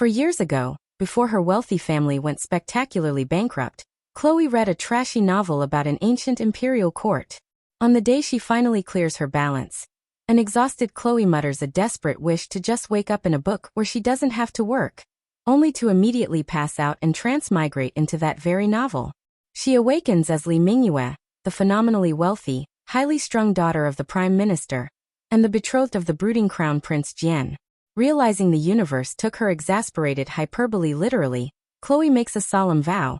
For years ago, before her wealthy family went spectacularly bankrupt, Chloe read a trashy novel about an ancient imperial court. On the day she finally clears her balance, an exhausted Chloe mutters a desperate wish to just wake up in a book where she doesn't have to work, only to immediately pass out and transmigrate into that very novel. She awakens as Li Mingyue, the phenomenally wealthy, highly strung daughter of the Prime Minister, and the betrothed of the brooding Crown Prince Jian. Realizing the universe took her exasperated hyperbole literally, Chloe makes a solemn vow.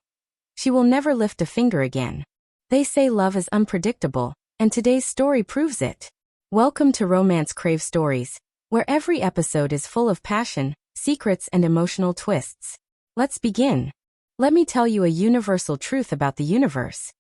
She will never lift a finger again. They say love is unpredictable, and today's story proves it. Welcome to Romancecravestories, where every episode is full of passion, secrets and emotional twists. Let's begin. Let me tell you a universal truth about the universe.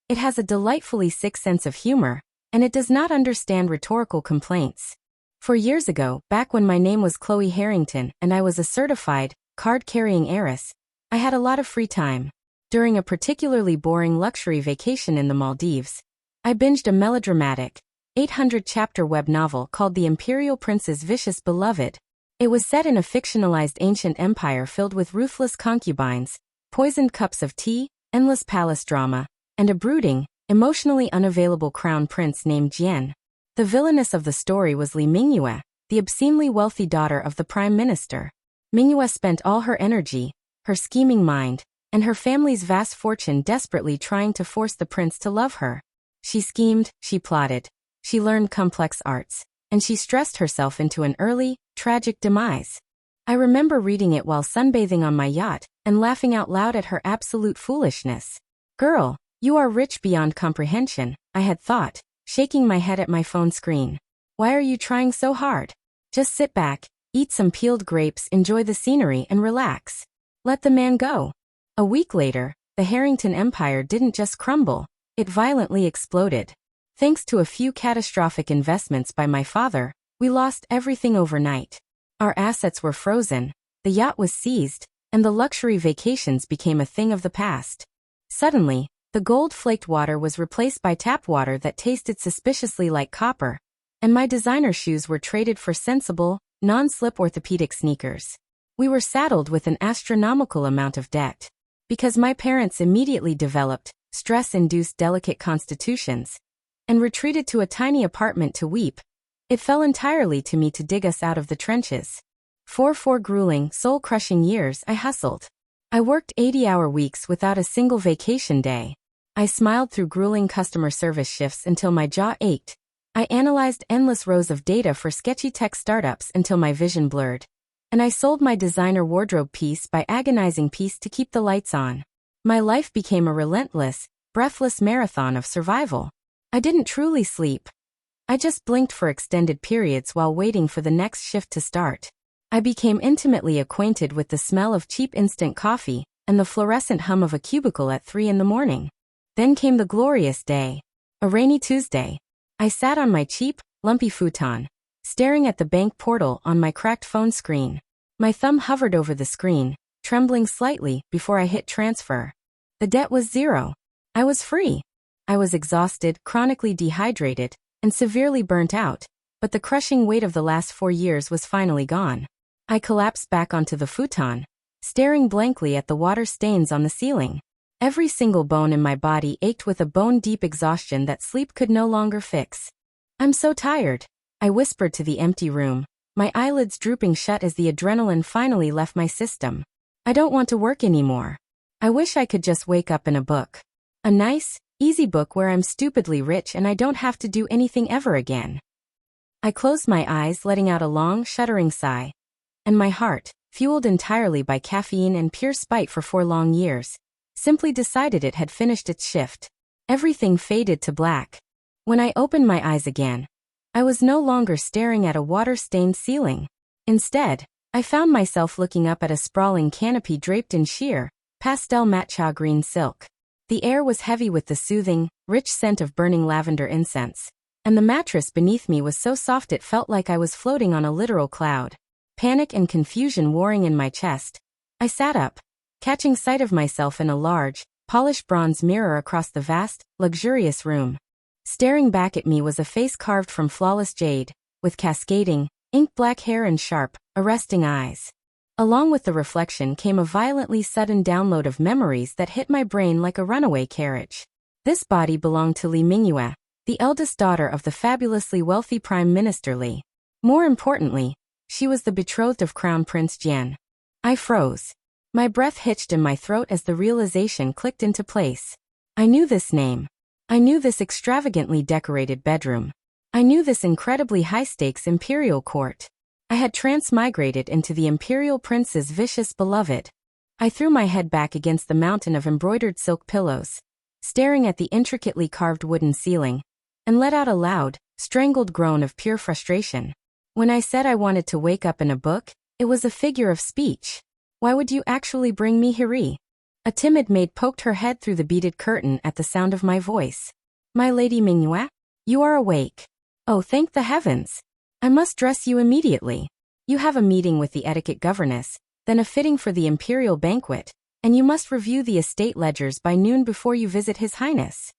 It has a delightfully sick sense of humor, and it does not understand rhetorical complaints. 4 years ago, back when my name was Chloe Harrington and I was a certified, card-carrying heiress, I had a lot of free time. During a particularly boring luxury vacation in the Maldives, I binged a melodramatic, 800-chapter web novel called The Imperial Prince's Vicious Beloved. It was set in a fictionalized ancient empire filled with ruthless concubines, poisoned cups of tea, endless palace drama, and a brooding, emotionally unavailable crown prince named Jian. The villainess of the story was Li Mingyue, the obscenely wealthy daughter of the Prime Minister. Mingyue spent all her energy, her scheming mind, and her family's vast fortune desperately trying to force the prince to love her. She schemed, she plotted, she learned complex arts, and she stressed herself into an early, tragic demise. I remember reading it while sunbathing on my yacht, and laughing out loud at her absolute foolishness. Girl, you are rich beyond comprehension, I had thought, shaking my head at my phone screen. Why are you trying so hard? Just sit back, eat some peeled grapes, enjoy the scenery and relax. Let the man go. A week later, the Harrington Empire didn't just crumble, it violently exploded. Thanks to a few catastrophic investments by my father, we lost everything overnight. Our assets were frozen, the yacht was seized, and the luxury vacations became a thing of the past. Suddenly, the gold-flaked water was replaced by tap water that tasted suspiciously like copper, and my designer shoes were traded for sensible, non-slip orthopedic sneakers. We were saddled with an astronomical amount of debt. Because my parents immediately developed stress-induced delicate constitutions and retreated to a tiny apartment to weep, it fell entirely to me to dig us out of the trenches. For 4 grueling, soul-crushing years I hustled. I worked 80-hour weeks without a single vacation day. I smiled through grueling customer service shifts until my jaw ached. I analyzed endless rows of data for sketchy tech startups until my vision blurred. And I sold my designer wardrobe piece by agonizing piece to keep the lights on. My life became a relentless, breathless marathon of survival. I didn't truly sleep. I just blinked for extended periods while waiting for the next shift to start. I became intimately acquainted with the smell of cheap instant coffee and the fluorescent hum of a cubicle at 3 in the morning. Then came the glorious day. A rainy Tuesday. I sat on my cheap, lumpy futon, staring at the bank portal on my cracked phone screen. My thumb hovered over the screen, trembling slightly before I hit transfer. The debt was 0. I was free. I was exhausted, chronically dehydrated, and severely burnt out, but the crushing weight of the last 4 years was finally gone. I collapsed back onto the futon, staring blankly at the water stains on the ceiling. Every single bone in my body ached with a bone-deep exhaustion that sleep could no longer fix. I'm so tired, I whispered to the empty room, my eyelids drooping shut as the adrenaline finally left my system. I don't want to work anymore. I wish I could just wake up in a book. A nice, easy book where I'm stupidly rich and I don't have to do anything ever again. I closed my eyes, letting out a long, shuddering sigh. And my heart, fueled entirely by caffeine and pure spite for 4 long years, simply decided it had finished its shift. Everything faded to black. When I opened my eyes again, I was no longer staring at a water-stained ceiling. Instead, I found myself looking up at a sprawling canopy draped in sheer, pastel matcha green silk. The air was heavy with the soothing, rich scent of burning lavender incense, and the mattress beneath me was so soft it felt like I was floating on a literal cloud. Panic and confusion warring in my chest, I sat up, catching sight of myself in a large, polished bronze mirror across the vast, luxurious room. Staring back at me was a face carved from flawless jade, with cascading, ink-black hair and sharp, arresting eyes. Along with the reflection came a violently sudden download of memories that hit my brain like a runaway carriage. This body belonged to Li Mingyue, the eldest daughter of the fabulously wealthy Prime Minister Li. More importantly, she was the betrothed of Crown Prince Jian. I froze. My breath hitched in my throat as the realization clicked into place. I knew this name. I knew this extravagantly decorated bedroom. I knew this incredibly high-stakes imperial court. I had transmigrated into the imperial prince's vicious beloved. I threw my head back against the mountain of embroidered silk pillows, staring at the intricately carved wooden ceiling, and let out a loud, strangled groan of pure frustration. When I said I wanted to wake up in a book, it was a figure of speech. Why would you actually bring me here? A timid maid poked her head through the beaded curtain at the sound of my voice. My Lady Mingyue, you are awake. Oh, thank the heavens. I must dress you immediately. You have a meeting with the etiquette governess, then a fitting for the imperial banquet, and you must review the estate ledgers by noon before you visit His Highness.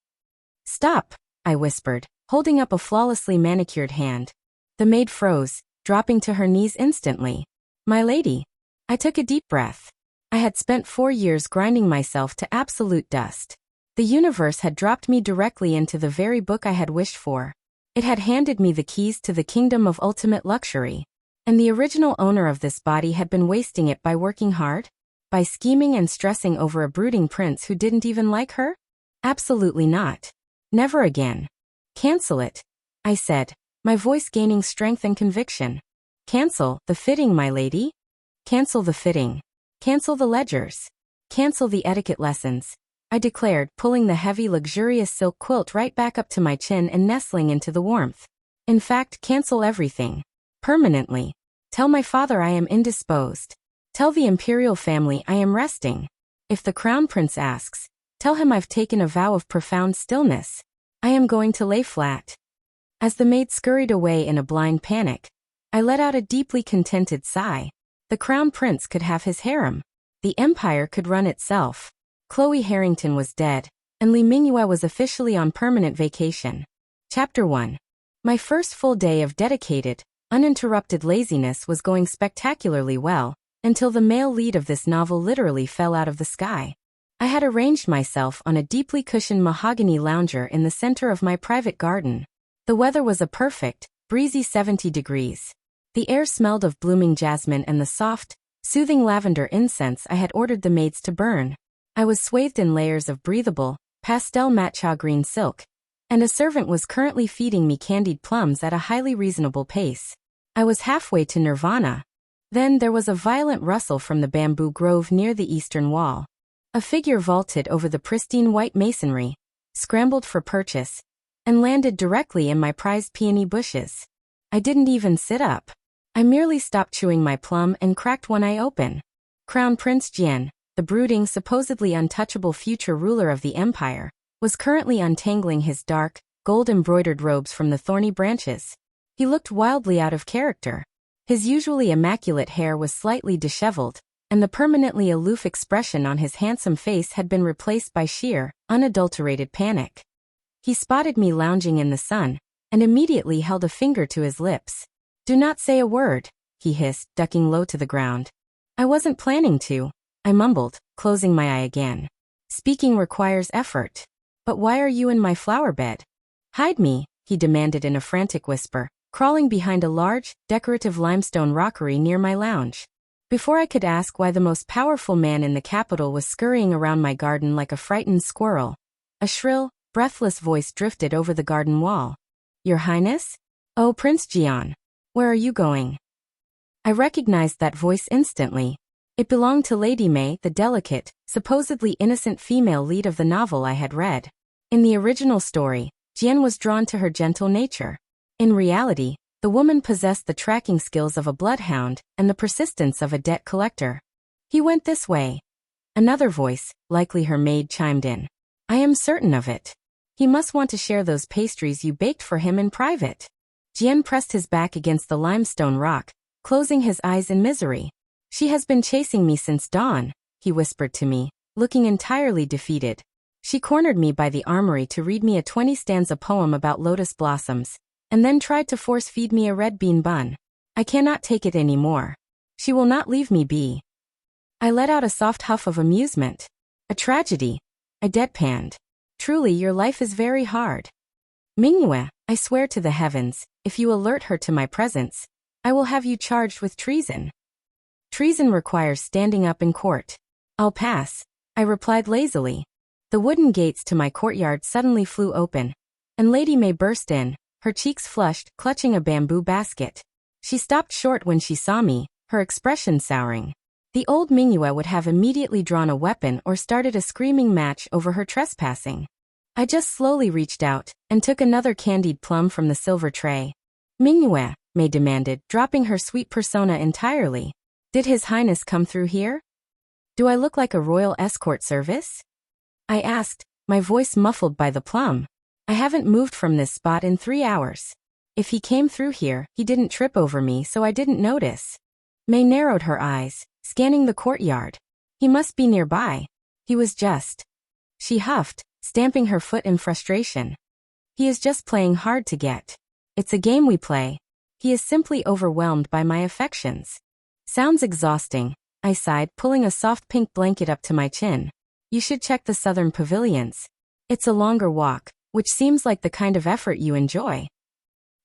Stop, I whispered, holding up a flawlessly manicured hand. The maid froze, dropping to her knees instantly. My lady. I took a deep breath. I had spent 4 years grinding myself to absolute dust. The universe had dropped me directly into the very book I had wished for. It had handed me the keys to the kingdom of ultimate luxury. And the original owner of this body had been wasting it by working hard? By scheming and stressing over a brooding prince who didn't even like her? Absolutely not. Never again. Cancel it, I said, my voice gaining strength and conviction. Cancel the fitting, my lady. Cancel the fitting. Cancel the ledgers. Cancel the etiquette lessons, I declared, pulling the heavy, luxurious silk quilt right back up to my chin and nestling into the warmth. In fact, cancel everything. Permanently. Tell my father I am indisposed. Tell the imperial family I am resting. If the crown prince asks, tell him I've taken a vow of profound stillness. I am going to lay flat. As the maid scurried away in a blind panic, I let out a deeply contented sigh. The crown prince could have his harem. The empire could run itself. Chloe Harrington was dead, and Li Mingyue was officially on permanent vacation. Chapter 1. My first full day of dedicated, uninterrupted laziness was going spectacularly well, until the male lead of this novel literally fell out of the sky. I had arranged myself on a deeply cushioned mahogany lounger in the center of my private garden. The weather was a perfect, breezy 70 degrees. The air smelled of blooming jasmine and the soft, soothing lavender incense I had ordered the maids to burn. I was swathed in layers of breathable, pastel matcha green silk, and a servant was currently feeding me candied plums at a highly reasonable pace. I was halfway to nirvana. Then there was a violent rustle from the bamboo grove near the eastern wall. A figure vaulted over the pristine white masonry, scrambled for purchase, and landed directly in my prized peony bushes. I didn't even sit up. I merely stopped chewing my plum and cracked one eye open. Crown Prince Jian, the brooding, supposedly untouchable future ruler of the empire, was currently untangling his dark, gold-embroidered robes from the thorny branches. He looked wildly out of character. His usually immaculate hair was slightly disheveled, and the permanently aloof expression on his handsome face had been replaced by sheer, unadulterated panic. He spotted me lounging in the sun, and immediately held a finger to his lips. Do not say a word, he hissed, ducking low to the ground. I wasn't planning to, I mumbled, closing my eye again. Speaking requires effort. But why are you in my flower bed? Hide me, he demanded in a frantic whisper, crawling behind a large, decorative limestone rockery near my lounge. Before I could ask why the most powerful man in the capital was scurrying around my garden like a frightened squirrel, a shrill, breathless voice drifted over the garden wall. Your Highness? Oh, Prince Jian. Where are you going? I recognized that voice instantly. It belonged to Lady May, the delicate, supposedly innocent female lead of the novel I had read. In the original story, Jian was drawn to her gentle nature. In reality, the woman possessed the tracking skills of a bloodhound and the persistence of a debt collector. He went this way. Another voice, likely her maid, chimed in. I am certain of it. He must want to share those pastries you baked for him in private. Jian pressed his back against the limestone rock, closing his eyes in misery. She has been chasing me since dawn, he whispered to me, looking entirely defeated. She cornered me by the armory to read me a 20-stanza poem about lotus blossoms, and then tried to force-feed me a red bean bun. I cannot take it anymore. She will not leave me be. I let out a soft huff of amusement. A tragedy. I deadpanned. Truly, your life is very hard. Mingyue, I swear to the heavens, if you alert her to my presence, I will have you charged with treason. Treason requires standing up in court. I'll pass, I replied lazily. The wooden gates to my courtyard suddenly flew open, and Lady May burst in, her cheeks flushed, clutching a bamboo basket. She stopped short when she saw me, her expression souring. The old Mingyue would have immediately drawn a weapon or started a screaming match over her trespassing. I just slowly reached out and took another candied plum from the silver tray. Mingyue, May demanded, dropping her sweet persona entirely. Did His Highness come through here? Do I look like a royal escort service? I asked, my voice muffled by the plum. I haven't moved from this spot in 3 hours. If he came through here, he didn't trip over me, so I didn't notice. May narrowed her eyes, scanning the courtyard. He must be nearby. He was just. She huffed, stamping her foot in frustration. He is just playing hard to get. It's a game we play. He is simply overwhelmed by my affections. Sounds exhausting, I sighed, pulling a soft pink blanket up to my chin. You should check the southern pavilions. It's a longer walk, which seems like the kind of effort you enjoy.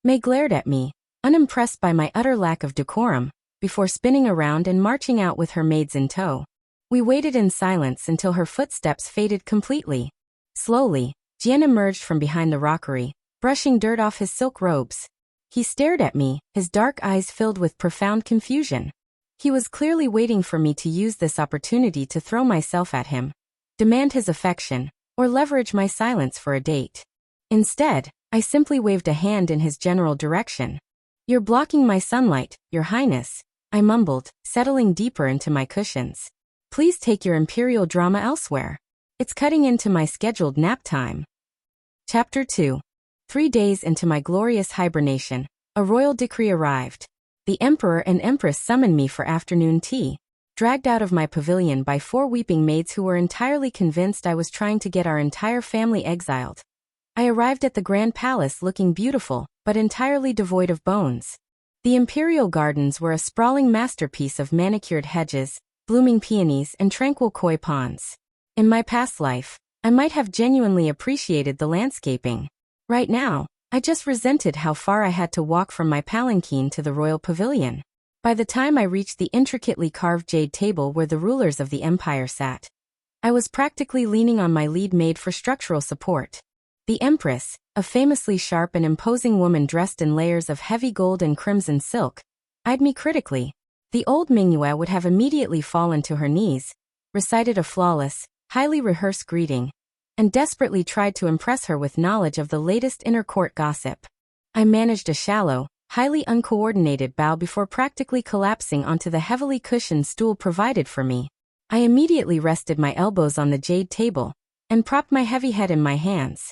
May glared at me, unimpressed by my utter lack of decorum, before spinning around and marching out with her maids in tow. We waited in silence until her footsteps faded completely. Slowly, Jian emerged from behind the rockery, brushing dirt off his silk robes. He stared at me, his dark eyes filled with profound confusion. He was clearly waiting for me to use this opportunity to throw myself at him, demand his affection, or leverage my silence for a date. Instead, I simply waved a hand in his general direction. You're blocking my sunlight, Your Highness, I mumbled, settling deeper into my cushions. Please take your imperial drama elsewhere. It's cutting into my scheduled nap time. Chapter 2. 3 days into my glorious hibernation, a royal decree arrived. The Emperor and Empress summoned me for afternoon tea, dragged out of my pavilion by 4 weeping maids who were entirely convinced I was trying to get our entire family exiled. I arrived at the Grand Palace looking beautiful, but entirely devoid of bones. The imperial gardens were a sprawling masterpiece of manicured hedges, blooming peonies, and tranquil koi ponds. In my past life, I might have genuinely appreciated the landscaping. Right now, I just resented how far I had to walk from my palanquin to the royal pavilion. By the time I reached the intricately carved jade table where the rulers of the empire sat, I was practically leaning on my lead maid for structural support. The Empress, a famously sharp and imposing woman dressed in layers of heavy gold and crimson silk, eyed me critically. The old Mingyue would have immediately fallen to her knees, recited a flawless, highly rehearsed greeting, and desperately tried to impress her with knowledge of the latest inner court gossip. I managed a shallow, highly uncoordinated bow before practically collapsing onto the heavily cushioned stool provided for me. I immediately rested my elbows on the jade table and propped my heavy head in my hands.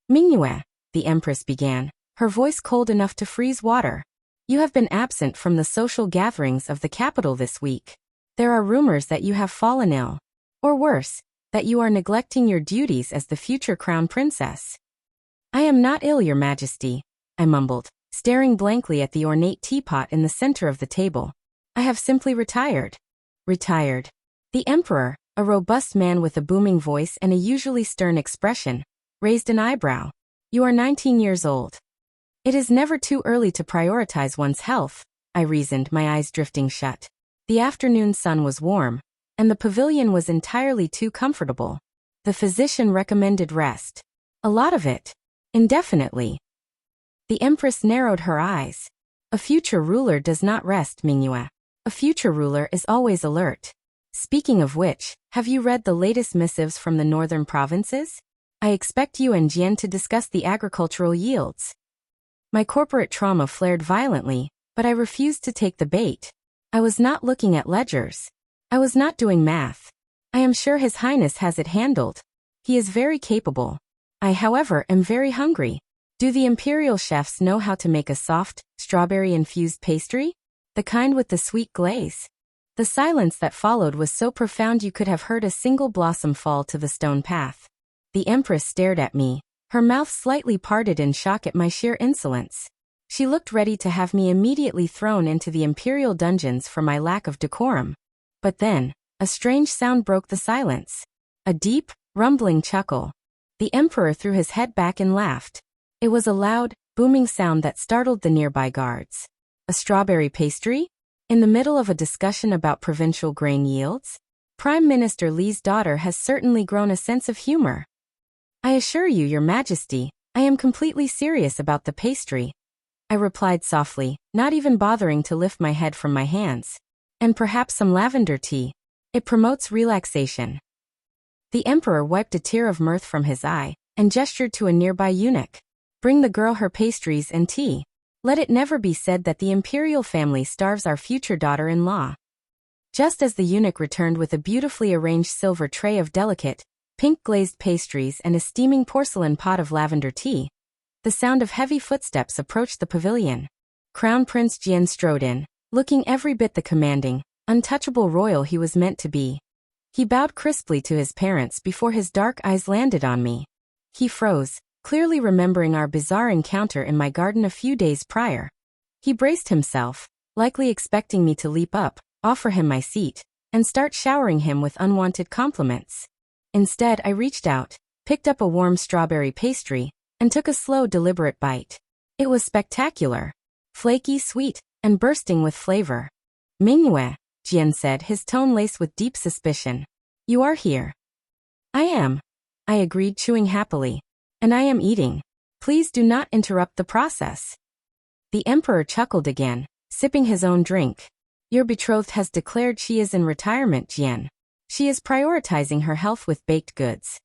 Mingyue, the Empress began, her voice cold enough to freeze water. You have been absent from the social gatherings of the capital this week. There are rumors that you have fallen ill. Or worse, that you are neglecting your duties as the future crown princess. I am not ill, Your Majesty, I mumbled, staring blankly at the ornate teapot in the center of the table. I have simply retired. Retired. The Emperor, a robust man with a booming voice and a usually stern expression, raised an eyebrow. You are 19 years old. It is never too early to prioritize one's health, I reasoned, my eyes drifting shut. The afternoon sun was warm, and the pavilion was entirely too comfortable. The physician recommended rest. A lot of it. Indefinitely. The Empress narrowed her eyes. A future ruler does not rest, Mingyue. A future ruler is always alert. Speaking of which, have you read the latest missives from the northern provinces? I expect you and Jian to discuss the agricultural yields. My corporate trauma flared violently, but I refused to take the bait. I was not looking at ledgers. I was not doing math. I am sure His Highness has it handled. He is very capable. I, however, am very hungry. Do the imperial chefs know how to make a soft, strawberry-infused pastry? The kind with the sweet glaze? The silence that followed was so profound you could have heard a single blossom fall to the stone path. The Empress stared at me, her mouth slightly parted in shock at my sheer insolence. She looked ready to have me immediately thrown into the imperial dungeons for my lack of decorum. But then, a strange sound broke the silence. A deep, rumbling chuckle. The emperor threw his head back and laughed. It was a loud, booming sound that startled the nearby guards. A strawberry pastry? In the middle of a discussion about provincial grain yields? Prime Minister Li's daughter has certainly grown a sense of humor. I assure you, Your Majesty, I am completely serious about the pastry, I replied softly, not even bothering to lift my head from my hands. And perhaps some lavender tea. It promotes relaxation. The emperor wiped a tear of mirth from his eye and gestured to a nearby eunuch. Bring the girl her pastries and tea. Let it never be said that the imperial family starves our future daughter-in-law. Just as the eunuch returned with a beautifully arranged silver tray of delicate, pink-glazed pastries and a steaming porcelain pot of lavender tea, the sound of heavy footsteps approached the pavilion. Crown Prince Jian strode in, looking every bit the commanding, untouchable royal he was meant to be. He bowed crisply to his parents before his dark eyes landed on me. He froze, clearly remembering our bizarre encounter in my garden a few days prior. He braced himself, likely expecting me to leap up, offer him my seat, and start showering him with unwanted compliments. Instead, I reached out, picked up a warm strawberry pastry, and took a slow, deliberate bite. It was spectacular. Flaky, sweet, and bursting with flavor. Mingyue, Jian said, his tone laced with deep suspicion. You are here. I am. I agreed, chewing happily. And I am eating. Please do not interrupt the process. The emperor chuckled again, sipping his own drink. Your betrothed has declared she is in retirement, Jian. She is prioritizing her health with baked goods.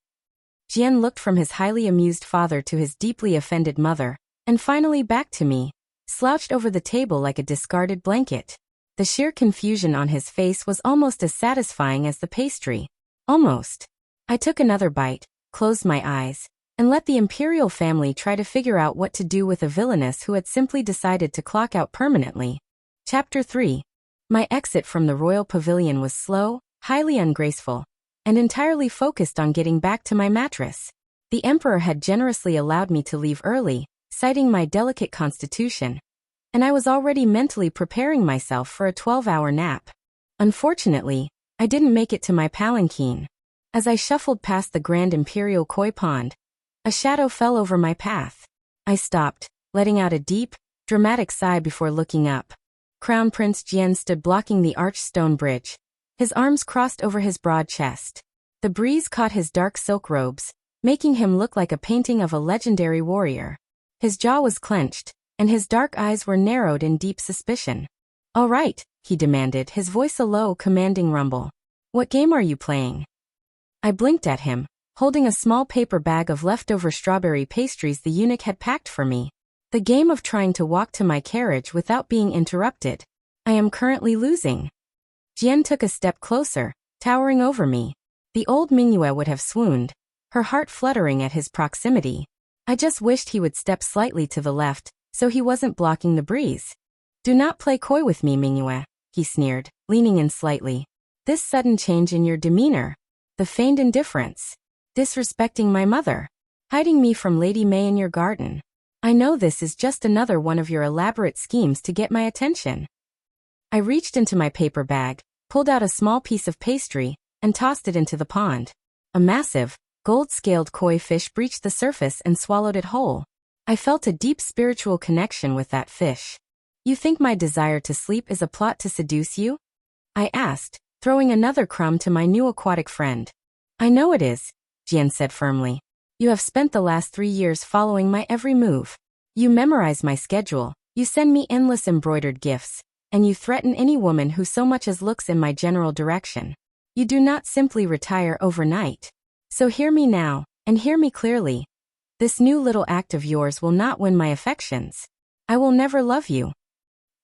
Jian looked from his highly amused father to his deeply offended mother, and finally back to me, slouched over the table like a discarded blanket. The sheer confusion on his face was almost as satisfying as the pastry. Almost. I took another bite, closed my eyes, and let the imperial family try to figure out what to do with a villainess who had simply decided to clock out permanently. Chapter 3. My exit from the royal pavilion was slow, highly ungraceful, and entirely focused on getting back to my mattress. The emperor had generously allowed me to leave early, citing my delicate constitution, and I was already mentally preparing myself for a 12-hour nap. Unfortunately, I didn't make it to my palanquin. As I shuffled past the grand imperial koi pond, a shadow fell over my path. I stopped, letting out a deep, dramatic sigh before looking up. Crown Prince Jian stood blocking the arched stone bridge, his arms crossed over his broad chest. The breeze caught his dark silk robes, making him look like a painting of a legendary warrior. His jaw was clenched, and his dark eyes were narrowed in deep suspicion. All right, he demanded, his voice a low, commanding rumble. What game are you playing? I blinked at him, holding a small paper bag of leftover strawberry pastries the eunuch had packed for me. The game of trying to walk to my carriage without being interrupted. I am currently losing. Jian took a step closer, towering over me. The old Mingyue would have swooned, her heart fluttering at his proximity. I just wished he would step slightly to the left, so he wasn't blocking the breeze. Do not play coy with me, Mingyue, he sneered, leaning in slightly. This sudden change in your demeanor, the feigned indifference, disrespecting my mother, hiding me from Lady May in your garden. I know this is just another one of your elaborate schemes to get my attention. I reached into my paper bag, pulled out a small piece of pastry, and tossed it into the pond. A massive, gold-scaled koi fish breached the surface and swallowed it whole. I felt a deep spiritual connection with that fish. You think my desire to sleep is a plot to seduce you? I asked, throwing another crumb to my new aquatic friend. I know it is, Jian said firmly. You have spent the last 3 years following my every move. You memorize my schedule, you send me endless embroidered gifts, and you threaten any woman who so much as looks in my general direction. You do not simply retire overnight. So hear me now, and hear me clearly. This new little act of yours will not win my affections. I will never love you.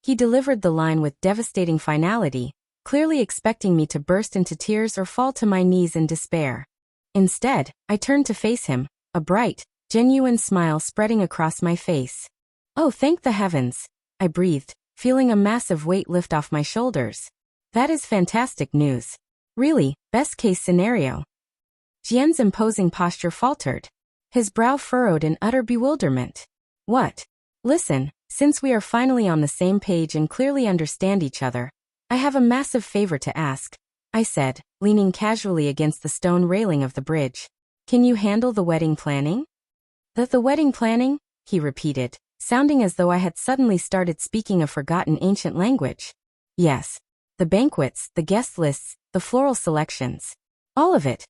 He delivered the line with devastating finality, clearly expecting me to burst into tears or fall to my knees in despair. Instead, I turned to face him, a bright, genuine smile spreading across my face. Oh, thank the heavens, I breathed, feeling a massive weight lift off my shoulders. That is fantastic news. Really, best case scenario. Jian's imposing posture faltered. His brow furrowed in utter bewilderment. What? Listen, Since we are finally on the same page and clearly understand each other, I have a massive favor to ask, I said, leaning casually against the stone railing of the bridge. Can you handle the wedding planning? The wedding planning? He repeated, sounding as though I had suddenly started speaking a forgotten ancient language. Yes. The banquets, the guest lists, the floral selections. All of it.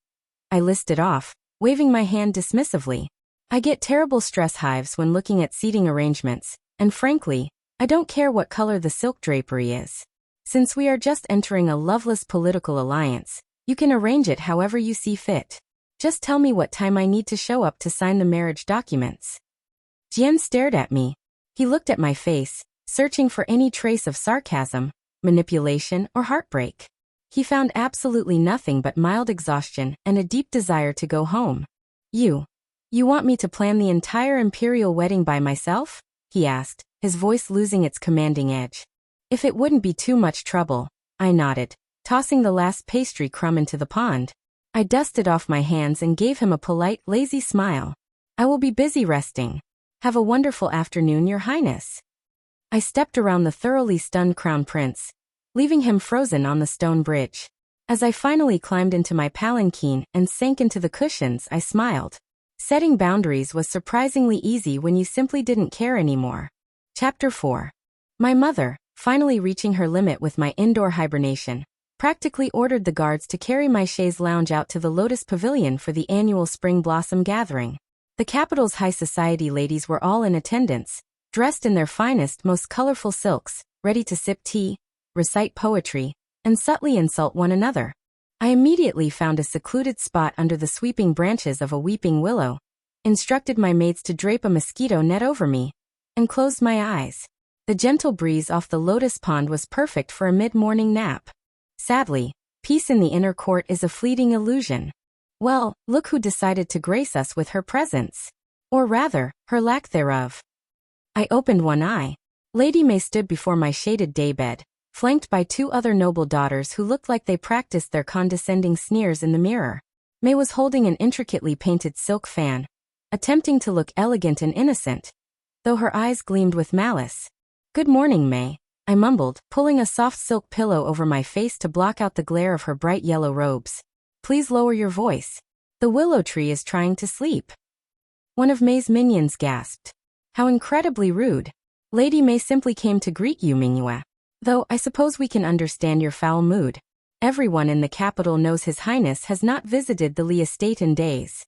I listed off, waving my hand dismissively. I get terrible stress hives when looking at seating arrangements, and frankly, I don't care what color the silk drapery is. Since we are just entering a loveless political alliance, you can arrange it however you see fit. Just tell me what time I need to show up to sign the marriage documents. Jian stared at me. He looked at my face, searching for any trace of sarcasm, manipulation, or heartbreak. He found absolutely nothing but mild exhaustion and a deep desire to go home. You want me to plan the entire imperial wedding by myself? He asked, his voice losing its commanding edge. If it wouldn't be too much trouble, I nodded, tossing the last pastry crumb into the pond. I dusted off my hands and gave him a polite, lazy smile. I will be busy resting. Have a wonderful afternoon, Your Highness. I stepped around the thoroughly stunned Crown Prince, leaving him frozen on the stone bridge. As I finally climbed into my palanquin and sank into the cushions, I smiled. Setting boundaries was surprisingly easy when you simply didn't care anymore. Chapter 4. My mother, finally reaching her limit with my indoor hibernation, practically ordered the guards to carry my chaise lounge out to the Lotus Pavilion for the annual Spring Blossom Gathering. The capital's high society ladies were all in attendance, dressed in their finest, most colorful silks, ready to sip tea, recite poetry, and subtly insult one another. I immediately found a secluded spot under the sweeping branches of a weeping willow, instructed my maids to drape a mosquito net over me, and closed my eyes. The gentle breeze off the lotus pond was perfect for a mid-morning nap. Sadly, peace in the inner court is a fleeting illusion. Well, look who decided to grace us with her presence. Or rather, her lack thereof. I opened one eye. Lady May stood before my shaded daybed, flanked by two other noble daughters who looked like they practiced their condescending sneers in the mirror. May was holding an intricately painted silk fan, attempting to look elegant and innocent, though her eyes gleamed with malice. Good morning, May, I mumbled, pulling a soft silk pillow over my face to block out the glare of her bright yellow robes. Please lower your voice. The willow tree is trying to sleep. One of May's minions gasped. How incredibly rude. Lady May simply came to greet you, Mingyue. Though I suppose we can understand your foul mood. Everyone in the capital knows His Highness has not visited the Li estate in days.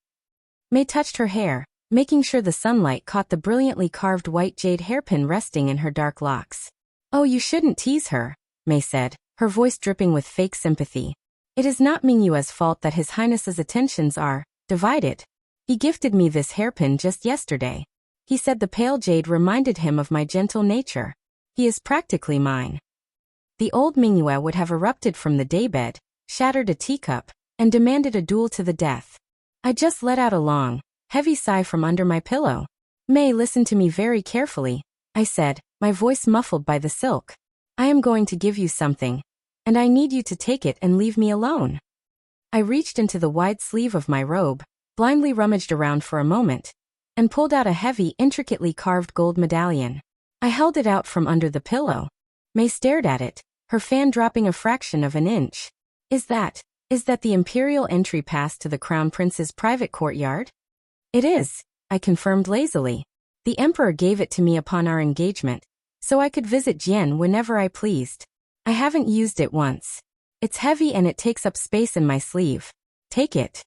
May touched her hair, making sure the sunlight caught the brilliantly carved white jade hairpin resting in her dark locks. Oh, you shouldn't tease her, May said, her voice dripping with fake sympathy. It is not Mingyue's fault that His Highness's attentions are divided. He gifted me this hairpin just yesterday. He said the pale jade reminded him of my gentle nature. He is practically mine. The old Mingyue would have erupted from the daybed, shattered a teacup, and demanded a duel to the death. I just let out a long, heavy sigh from under my pillow. May, listen to me very carefully, I said, my voice muffled by the silk. I am going to give you something, and I need you to take it and leave me alone. I reached into the wide sleeve of my robe, blindly rummaged around for a moment, and pulled out a heavy, intricately carved gold medallion. I held it out from under the pillow. May stared at it, her fan dropping a fraction of an inch. Is that the imperial entry pass to the Crown Prince's private courtyard? It is, I confirmed lazily. The Emperor gave it to me upon our engagement, so I could visit Jian whenever I pleased. I haven't used it once. It's heavy and it takes up space in my sleeve. Take it.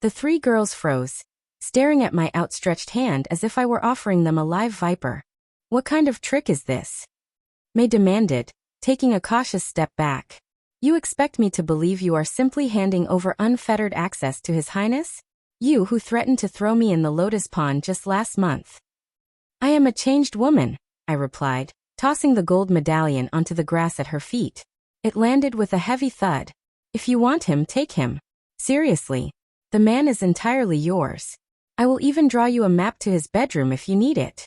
The three girls froze, staring at my outstretched hand as if I were offering them a live viper. What kind of trick is this? May demanded, taking a cautious step back. You expect me to believe you are simply handing over unfettered access to His Highness? You who threatened to throw me in the lotus pond just last month. I am a changed woman, I replied, tossing the gold medallion onto the grass at her feet. It landed with a heavy thud. If you want him, take him. Seriously. The man is entirely yours. I will even draw you a map to his bedroom if you need it.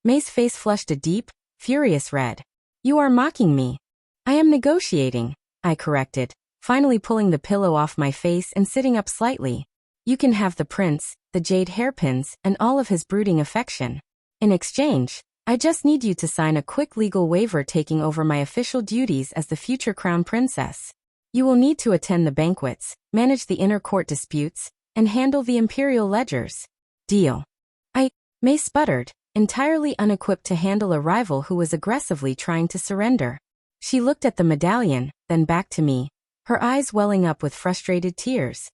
May's face flushed a deep, furious red. You are mocking me. I am negotiating, I corrected, finally pulling the pillow off my face and sitting up slightly. You can have the prince, the jade hairpins, and all of his brooding affection. In exchange, I just need you to sign a quick legal waiver taking over my official duties as the future crown princess. You will need to attend the banquets, manage the inner court disputes, and handle the imperial ledgers. Deal. May sputtered, entirely unequipped to handle a rival who was aggressively trying to surrender. She looked at the medallion, then back to me, her eyes welling up with frustrated tears.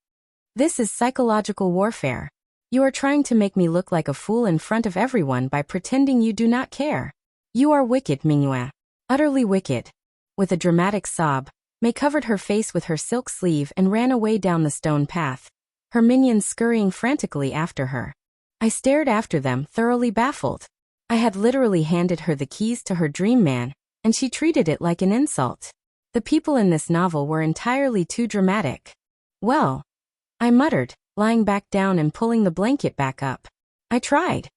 This is psychological warfare. You are trying to make me look like a fool in front of everyone by pretending you do not care. You are wicked, Mingyue. Utterly wicked. With a dramatic sob, May covered her face with her silk sleeve and ran away down the stone path, her minions scurrying frantically after her. I stared after them, thoroughly baffled. I had literally handed her the keys to her dream man, and she treated it like an insult. The people in this novel were entirely too dramatic. Well, I muttered, lying back down and pulling the blanket back up. I tried.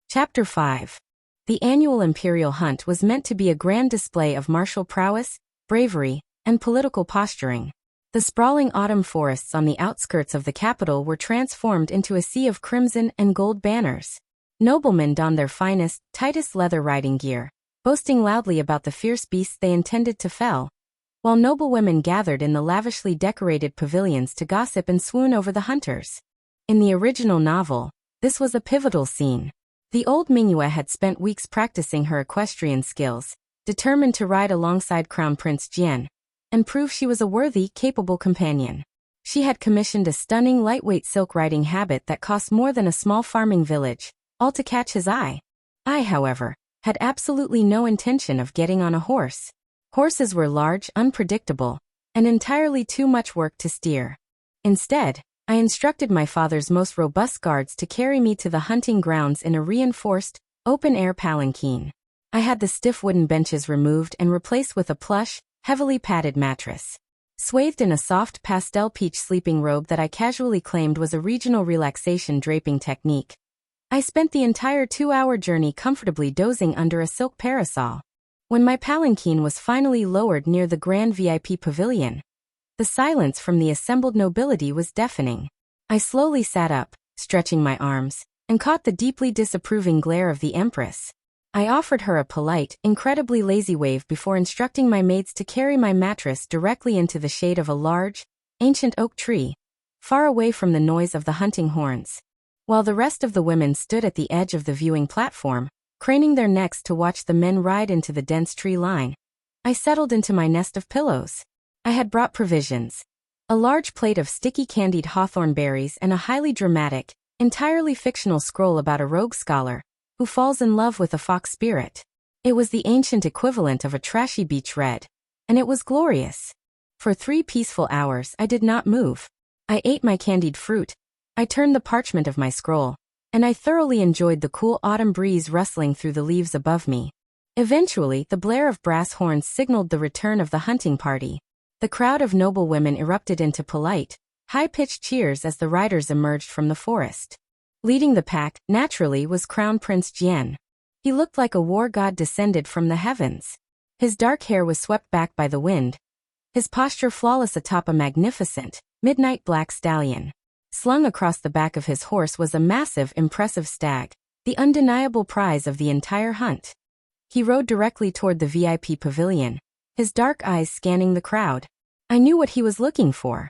Chapter 5. The annual imperial hunt was meant to be a grand display of martial prowess, bravery, and political posturing. The sprawling autumn forests on the outskirts of the capital were transformed into a sea of crimson and gold banners. Noblemen donned their finest, tightest leather riding gear, boasting loudly about the fierce beasts they intended to fell, while noble women gathered in the lavishly decorated pavilions to gossip and swoon over the hunters. In the original novel, this was a pivotal scene. The old Mingyue had spent weeks practicing her equestrian skills, determined to ride alongside Crown Prince Jian, and prove she was a worthy, capable companion. She had commissioned a stunning lightweight silk riding habit that cost more than a small farming village, all to catch his eye. I, however, had absolutely no intention of getting on a horse. Horses were large, unpredictable, and entirely too much work to steer. Instead, I instructed my father's most robust guards to carry me to the hunting grounds in a reinforced, open-air palanquin. I had the stiff wooden benches removed and replaced with a plush, heavily padded mattress. Swathed in a soft pastel peach sleeping robe that I casually claimed was a regional relaxation draping technique, I spent the entire 2-hour journey comfortably dozing under a silk parasol. When my palanquin was finally lowered near the grand VIP pavilion, the silence from the assembled nobility was deafening. I slowly sat up, stretching my arms, and caught the deeply disapproving glare of the Empress. I offered her a polite, incredibly lazy wave before instructing my maids to carry my mattress directly into the shade of a large, ancient oak tree, far away from the noise of the hunting horns. While the rest of the women stood at the edge of the viewing platform, craning their necks to watch the men ride into the dense tree line, I settled into my nest of pillows. I had brought provisions. A large plate of sticky candied hawthorn berries and a highly dramatic, entirely fictional scroll about a rogue scholar who falls in love with a fox spirit. It was the ancient equivalent of a trashy beach read, and it was glorious. For 3 peaceful hours I did not move. I ate my candied fruit, I turned the parchment of my scroll, and I thoroughly enjoyed the cool autumn breeze rustling through the leaves above me. Eventually, the blare of brass horns signaled the return of the hunting party. The crowd of noble women erupted into polite, high-pitched cheers as the riders emerged from the forest. Leading the pack, naturally, was Crown Prince Jian. He looked like a war god descended from the heavens. His dark hair was swept back by the wind, his posture flawless atop a magnificent, midnight black stallion. Slung across the back of his horse was a massive, impressive stag, the undeniable prize of the entire hunt. He rode directly toward the VIP pavilion, his dark eyes scanning the crowd. I knew what he was looking for.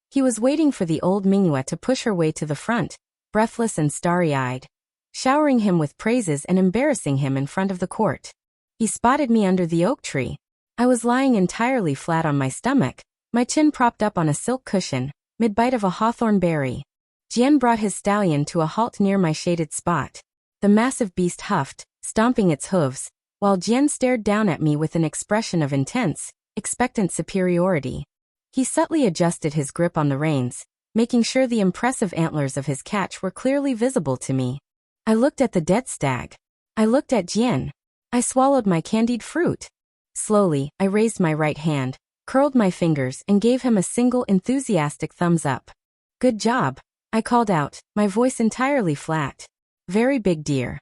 He was waiting for the old Mingyue to push her way to the front, breathless and starry-eyed, showering him with praises and embarrassing him in front of the court. He spotted me under the oak tree. I was lying entirely flat on my stomach, my chin propped up on a silk cushion, mid-bite of a hawthorn berry. Jian brought his stallion to a halt near my shaded spot. The massive beast huffed, stomping its hooves, while Jian stared down at me with an expression of intense, expectant superiority. He subtly adjusted his grip on the reins, making sure the impressive antlers of his catch were clearly visible to me. I looked at the dead stag. I looked at Jian. I swallowed my candied fruit. Slowly, I raised my right hand, curled my fingers, and gave him a single enthusiastic thumbs up. Good job, I called out, my voice entirely flat. Very big dear.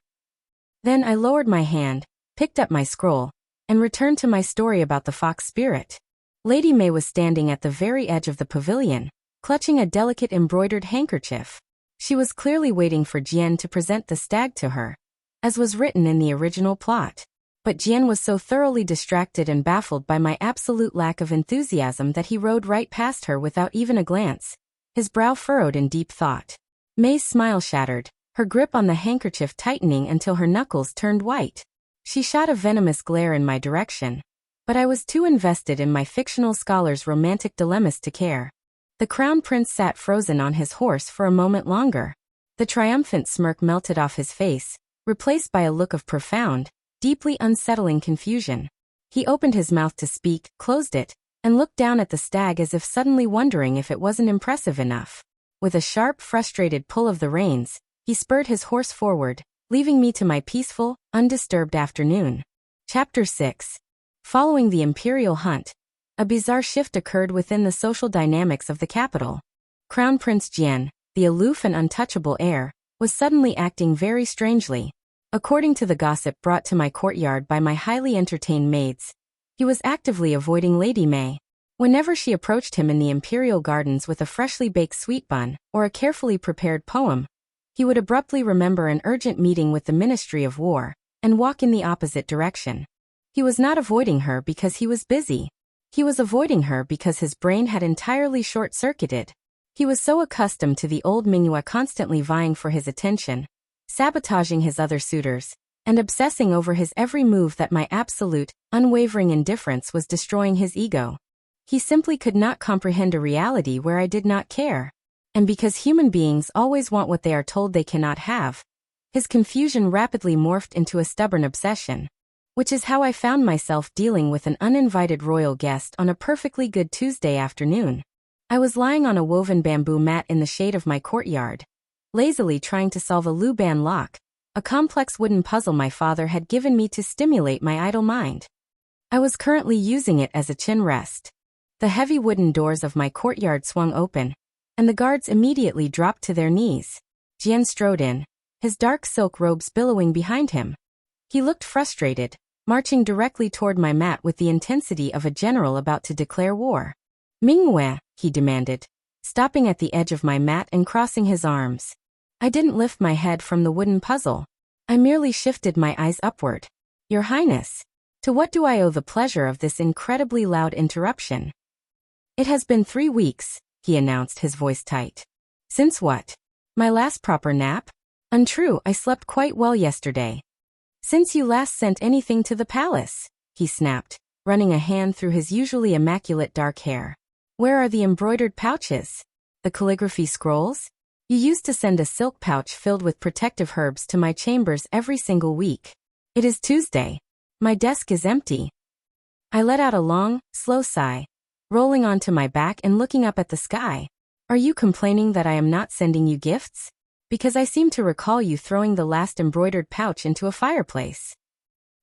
Then I lowered my hand, picked up my scroll, and returned to my story about the fox spirit. Lady May was standing at the very edge of the pavilion, clutching a delicate embroidered handkerchief. She was clearly waiting for Jian to present the stag to her. as was written in the original plot. But Jian was so thoroughly distracted and baffled by my absolute lack of enthusiasm that he rode right past her without even a glance, his brow furrowed in deep thought. May's smile shattered, her grip on the handkerchief tightening until her knuckles turned white. She shot a venomous glare in my direction, but I was too invested in my fictional scholar's romantic dilemmas to care. The Crown Prince sat frozen on his horse for a moment longer. The triumphant smirk melted off his face, replaced by a look of profound, deeply unsettling confusion. He opened his mouth to speak, closed it, and looked down at the stag as if suddenly wondering if it wasn't impressive enough. With a sharp, frustrated pull of the reins, he spurred his horse forward, leaving me to my peaceful, undisturbed afternoon. Chapter 6. Following the imperial hunt, a bizarre shift occurred within the social dynamics of the capital. Crown Prince Jian, the aloof and untouchable heir, was suddenly acting very strangely. According to the gossip brought to my courtyard by my highly entertained maids, he was actively avoiding Lady May. Whenever she approached him in the imperial gardens with a freshly baked sweet bun or a carefully prepared poem, he would abruptly remember an urgent meeting with the Ministry of War and walk in the opposite direction. He was not avoiding her because he was busy. He was avoiding her because his brain had entirely short-circuited. He was so accustomed to the old Mingyue constantly vying for his attention, sabotaging his other suitors, and obsessing over his every move that my absolute, unwavering indifference was destroying his ego. He simply could not comprehend a reality where I did not care. And because human beings always want what they are told they cannot have, his confusion rapidly morphed into a stubborn obsession. Which is how I found myself dealing with an uninvited royal guest on a perfectly good Tuesday afternoon. I was lying on a woven bamboo mat in the shade of my courtyard, lazily trying to solve a Luban lock, a complex wooden puzzle my father had given me to stimulate my idle mind. I was currently using it as a chin rest. The heavy wooden doors of my courtyard swung open, and the guards immediately dropped to their knees. Jian strode in, his dark silk robes billowing behind him. He looked frustrated, marching directly toward my mat with the intensity of a general about to declare war. Mingyue, he demanded, stopping at the edge of my mat and crossing his arms. I didn't lift my head from the wooden puzzle. I merely shifted my eyes upward. Your Highness, to what do I owe the pleasure of this incredibly loud interruption? It has been 3 weeks, he announced, his voice tight. Since what? My last proper nap? Untrue, I slept quite well yesterday. Since you last sent anything to the palace, he snapped, running a hand through his usually immaculate dark hair. Where are the embroidered pouches? The calligraphy scrolls? You used to send a silk pouch filled with protective herbs to my chambers every single week. It is Tuesday. My desk is empty. I let out a long, slow sigh, rolling onto my back and looking up at the sky. Are you complaining that I am not sending you gifts? Because I seem to recall you throwing the last embroidered pouch into a fireplace.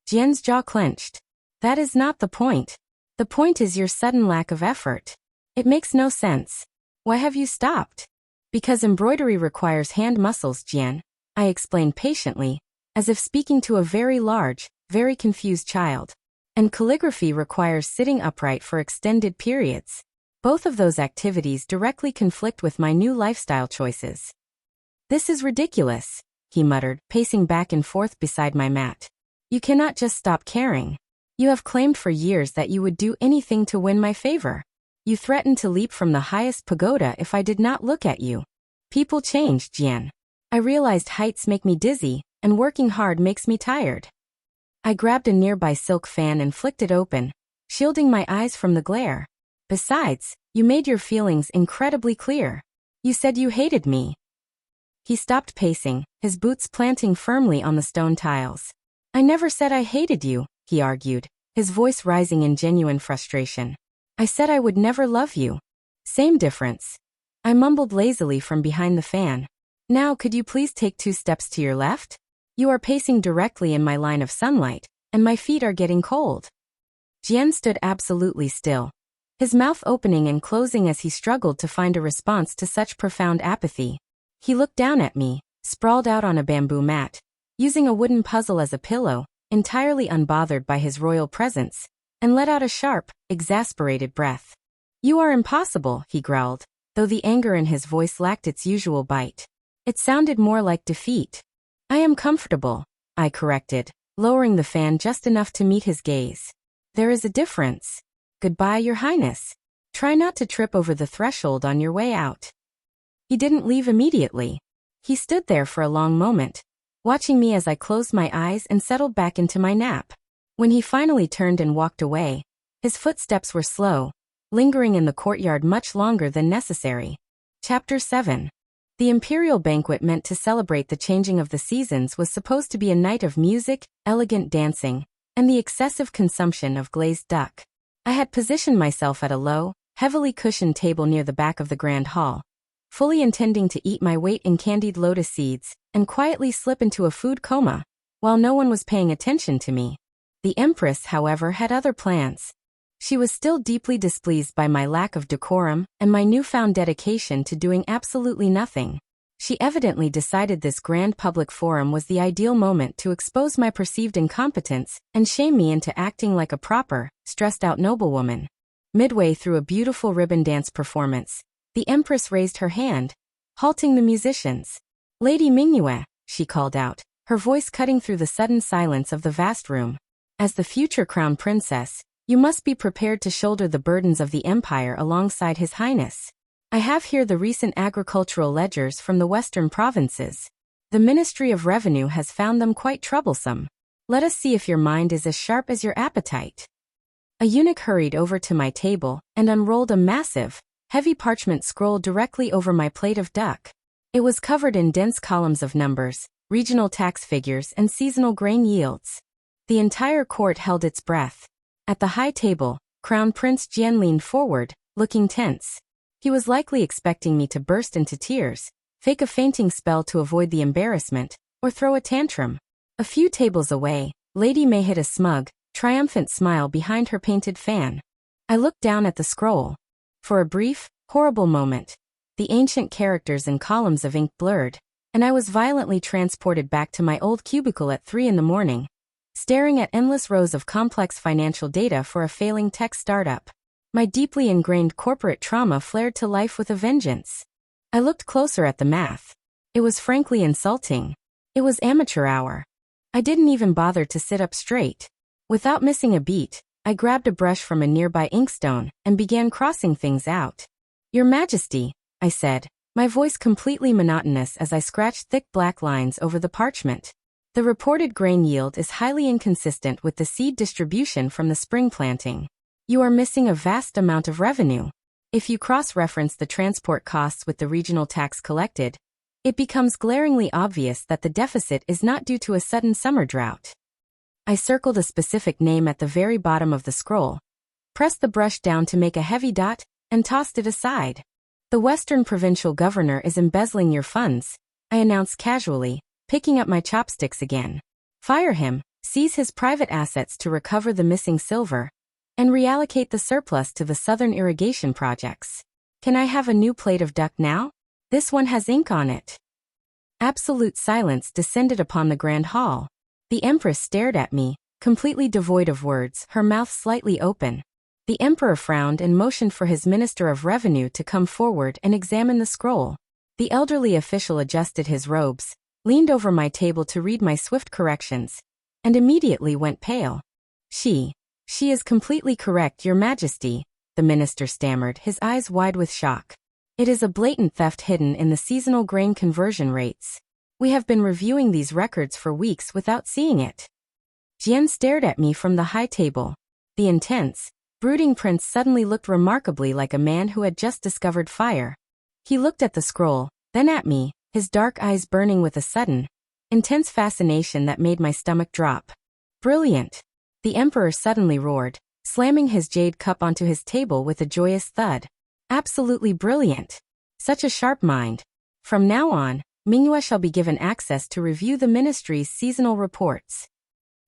Jian's jaw clenched. That is not the point. The point is your sudden lack of effort. It makes no sense. Why have you stopped? Because embroidery requires hand muscles, Jian, I explained patiently, as if speaking to a very large, very confused child. And calligraphy requires sitting upright for extended periods. Both of those activities directly conflict with my new lifestyle choices. This is ridiculous, he muttered, pacing back and forth beside my mat. You cannot just stop caring. You have claimed for years that you would do anything to win my favor. You threatened to leap from the highest pagoda if I did not look at you. People change, Jian. I realized heights make me dizzy, and working hard makes me tired. I grabbed a nearby silk fan and flicked it open, shielding my eyes from the glare. Besides, you made your feelings incredibly clear. You said you hated me. He stopped pacing, his boots planting firmly on the stone tiles. I never said I hated you, he argued, his voice rising in genuine frustration. I said I would never love you. Same difference. I mumbled lazily from behind the fan. Now could you please take 2 steps to your left? You are pacing directly in my line of sunlight, and my feet are getting cold. Jian stood absolutely still, his mouth opening and closing as he struggled to find a response to such profound apathy. He looked down at me, sprawled out on a bamboo mat, using a wooden puzzle as a pillow, entirely unbothered by his royal presence, and let out a sharp, exasperated breath. You are impossible, he growled, though the anger in his voice lacked its usual bite. It sounded more like defeat. I am comfortable, I corrected, lowering the fan just enough to meet his gaze. There is a difference. Goodbye, Your Highness. Try not to trip over the threshold on your way out. He didn't leave immediately. He stood there for a long moment, watching me as I closed my eyes and settled back into my nap. When he finally turned and walked away, his footsteps were slow, lingering in the courtyard much longer than necessary. Chapter 7. The imperial banquet meant to celebrate the changing of the seasons was supposed to be a night of music, elegant dancing, and the excessive consumption of glazed duck. I had positioned myself at a low, heavily cushioned table near the back of the grand hall, fully intending to eat my weight in candied lotus seeds and quietly slip into a food coma, while no one was paying attention to me. The Empress, however, had other plans. She was still deeply displeased by my lack of decorum and my newfound dedication to doing absolutely nothing. She evidently decided this grand public forum was the ideal moment to expose my perceived incompetence and shame me into acting like a proper, stressed-out noblewoman. Midway through a beautiful ribbon dance performance, the Empress raised her hand, halting the musicians. "Lady Mingyue," she called out, her voice cutting through the sudden silence of the vast room. "As the future crown princess, you must be prepared to shoulder the burdens of the empire alongside His Highness. I have here the recent agricultural ledgers from the western provinces. The Ministry of Revenue has found them quite troublesome. Let us see if your mind is as sharp as your appetite." A eunuch hurried over to my table and unrolled a massive, heavy parchment scroll directly over my plate of duck. It was covered in dense columns of numbers, regional tax figures, and seasonal grain yields. The entire court held its breath. At the high table, Crown Prince Jian leaned forward, looking tense. He was likely expecting me to burst into tears, fake a fainting spell to avoid the embarrassment, or throw a tantrum. A few tables away, Lady May hid a smug, triumphant smile behind her painted fan. I looked down at the scroll. For a brief, horrible moment, the ancient characters and columns of ink blurred, and I was violently transported back to my old cubicle at 3 in the morning, staring at endless rows of complex financial data for a failing tech startup. My deeply ingrained corporate trauma flared to life with a vengeance. I looked closer at the math. It was frankly insulting. It was amateur hour. I didn't even bother to sit up straight. Without missing a beat, I grabbed a brush from a nearby inkstone and began crossing things out. "Your Majesty," I said, my voice completely monotonous as I scratched thick black lines over the parchment. "The reported grain yield is highly inconsistent with the seed distribution from the spring planting. You are missing a vast amount of revenue. If you cross-reference the transport costs with the regional tax collected, it becomes glaringly obvious that the deficit is not due to a sudden summer drought." I circled a specific name at the very bottom of the scroll, pressed the brush down to make a heavy dot, and tossed it aside. "The Western Provincial Governor is embezzling your funds," I announced casually, picking up my chopsticks again. "Fire him, seize his private assets to recover the missing silver, and reallocate the surplus to the southern irrigation projects. Can I have a new plate of duck now? This one has ink on it." Absolute silence descended upon the grand hall. The Empress stared at me, completely devoid of words, her mouth slightly open. The Emperor frowned and motioned for his Minister of Revenue to come forward and examine the scroll. The elderly official adjusted his robes, leaned over my table to read my swift corrections, and immediately went pale. She is completely correct, Your Majesty," the minister stammered, his eyes wide with shock. "It is a blatant theft hidden in the seasonal grain conversion rates. We have been reviewing these records for weeks without seeing it." Jian stared at me from the high table. The intense, brooding prince suddenly looked remarkably like a man who had just discovered fire. He looked at the scroll, then at me, his dark eyes burning with a sudden, intense fascination that made my stomach drop. "Brilliant!" the Emperor suddenly roared, slamming his jade cup onto his table with a joyous thud. "Absolutely brilliant! Such a sharp mind. From now on, Mingyue shall be given access to review the ministry's seasonal reports."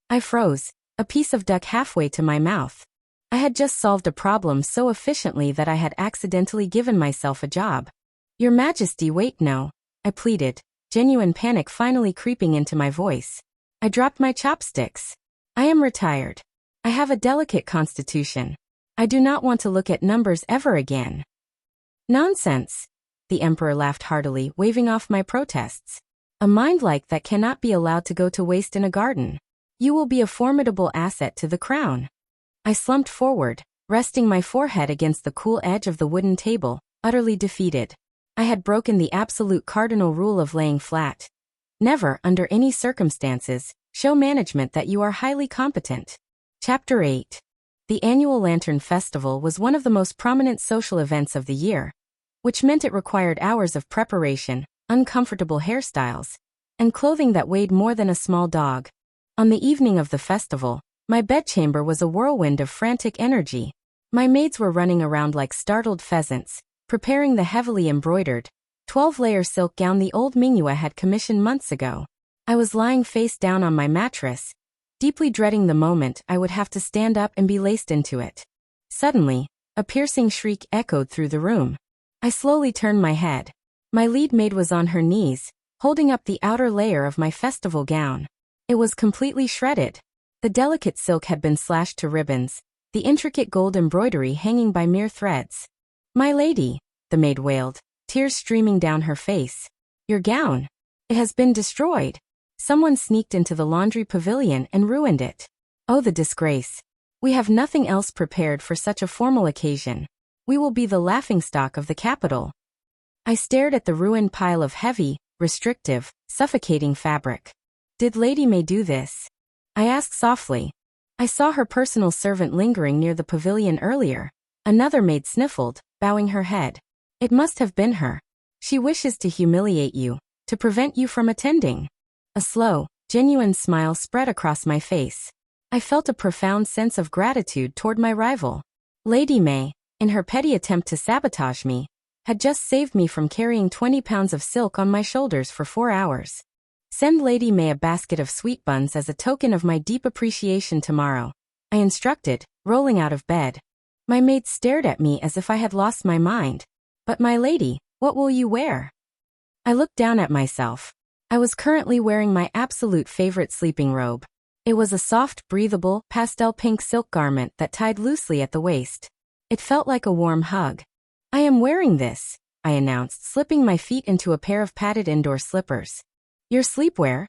I froze, a piece of duck halfway to my mouth. I had just solved a problem so efficiently that I had accidentally given myself a job. "Your Majesty, wait, no," I pleaded, genuine panic finally creeping into my voice. I dropped my chopsticks. "I am retired. I have a delicate constitution. I do not want to look at numbers ever again." "Nonsense," the Emperor laughed heartily, waving off my protests. A mind like that cannot be allowed to go to waste in a garden. You will be a formidable asset to the crown. I slumped forward, resting my forehead against the cool edge of the wooden table, utterly defeated. I had broken the absolute cardinal rule of laying flat. Never, under any circumstances, show management that you are highly competent. Chapter 8. The annual Lantern Festival was one of the most prominent social events of the year, which meant it required hours of preparation, uncomfortable hairstyles, and clothing that weighed more than a small dog. On the evening of the festival, my bedchamber was a whirlwind of frantic energy. My maids were running around like startled pheasants, preparing the heavily embroidered, 12-layer silk gown the old Mingyue had commissioned months ago. I was lying face down on my mattress, deeply dreading the moment I would have to stand up and be laced into it. Suddenly, a piercing shriek echoed through the room. I slowly turned my head. My lead maid was on her knees, holding up the outer layer of my festival gown. It was completely shredded. The delicate silk had been slashed to ribbons, the intricate gold embroidery hanging by mere threads. "My lady," the maid wailed, tears streaming down her face. "Your gown. It has been destroyed. Someone sneaked into the laundry pavilion and ruined it. Oh, the disgrace. We have nothing else prepared for such a formal occasion. We will be the laughingstock of the capital." I stared at the ruined pile of heavy, restrictive, suffocating fabric. "Did Lady May do this?" I asked softly. "I saw her personal servant lingering near the pavilion earlier." Another maid sniffled, bowing her head. "It must have been her. She wishes to humiliate you, to prevent you from attending." A slow, genuine smile spread across my face. I felt a profound sense of gratitude toward my rival. Lady May, in her petty attempt to sabotage me, had just saved me from carrying 20 pounds of silk on my shoulders for 4 hours. "Send Lady May a basket of sweet buns as a token of my deep appreciation tomorrow," I instructed, rolling out of bed. My maid stared at me as if I had lost my mind. "But my lady, what will you wear?" I looked down at myself. I was currently wearing my absolute favorite sleeping robe. It was a soft, breathable, pastel pink silk garment that tied loosely at the waist. It felt like a warm hug. "I am wearing this," I announced, slipping my feet into a pair of padded indoor slippers. "Your sleepwear?"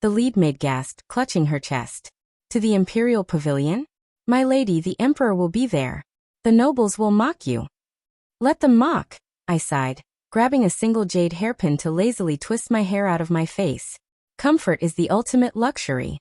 The lead maid gasped, clutching her chest. "To the imperial pavilion? My lady, the emperor will be there. The nobles will mock you." "Let them mock," I sighed, grabbing a single jade hairpin to lazily twist my hair out of my face. Comfort is the ultimate luxury.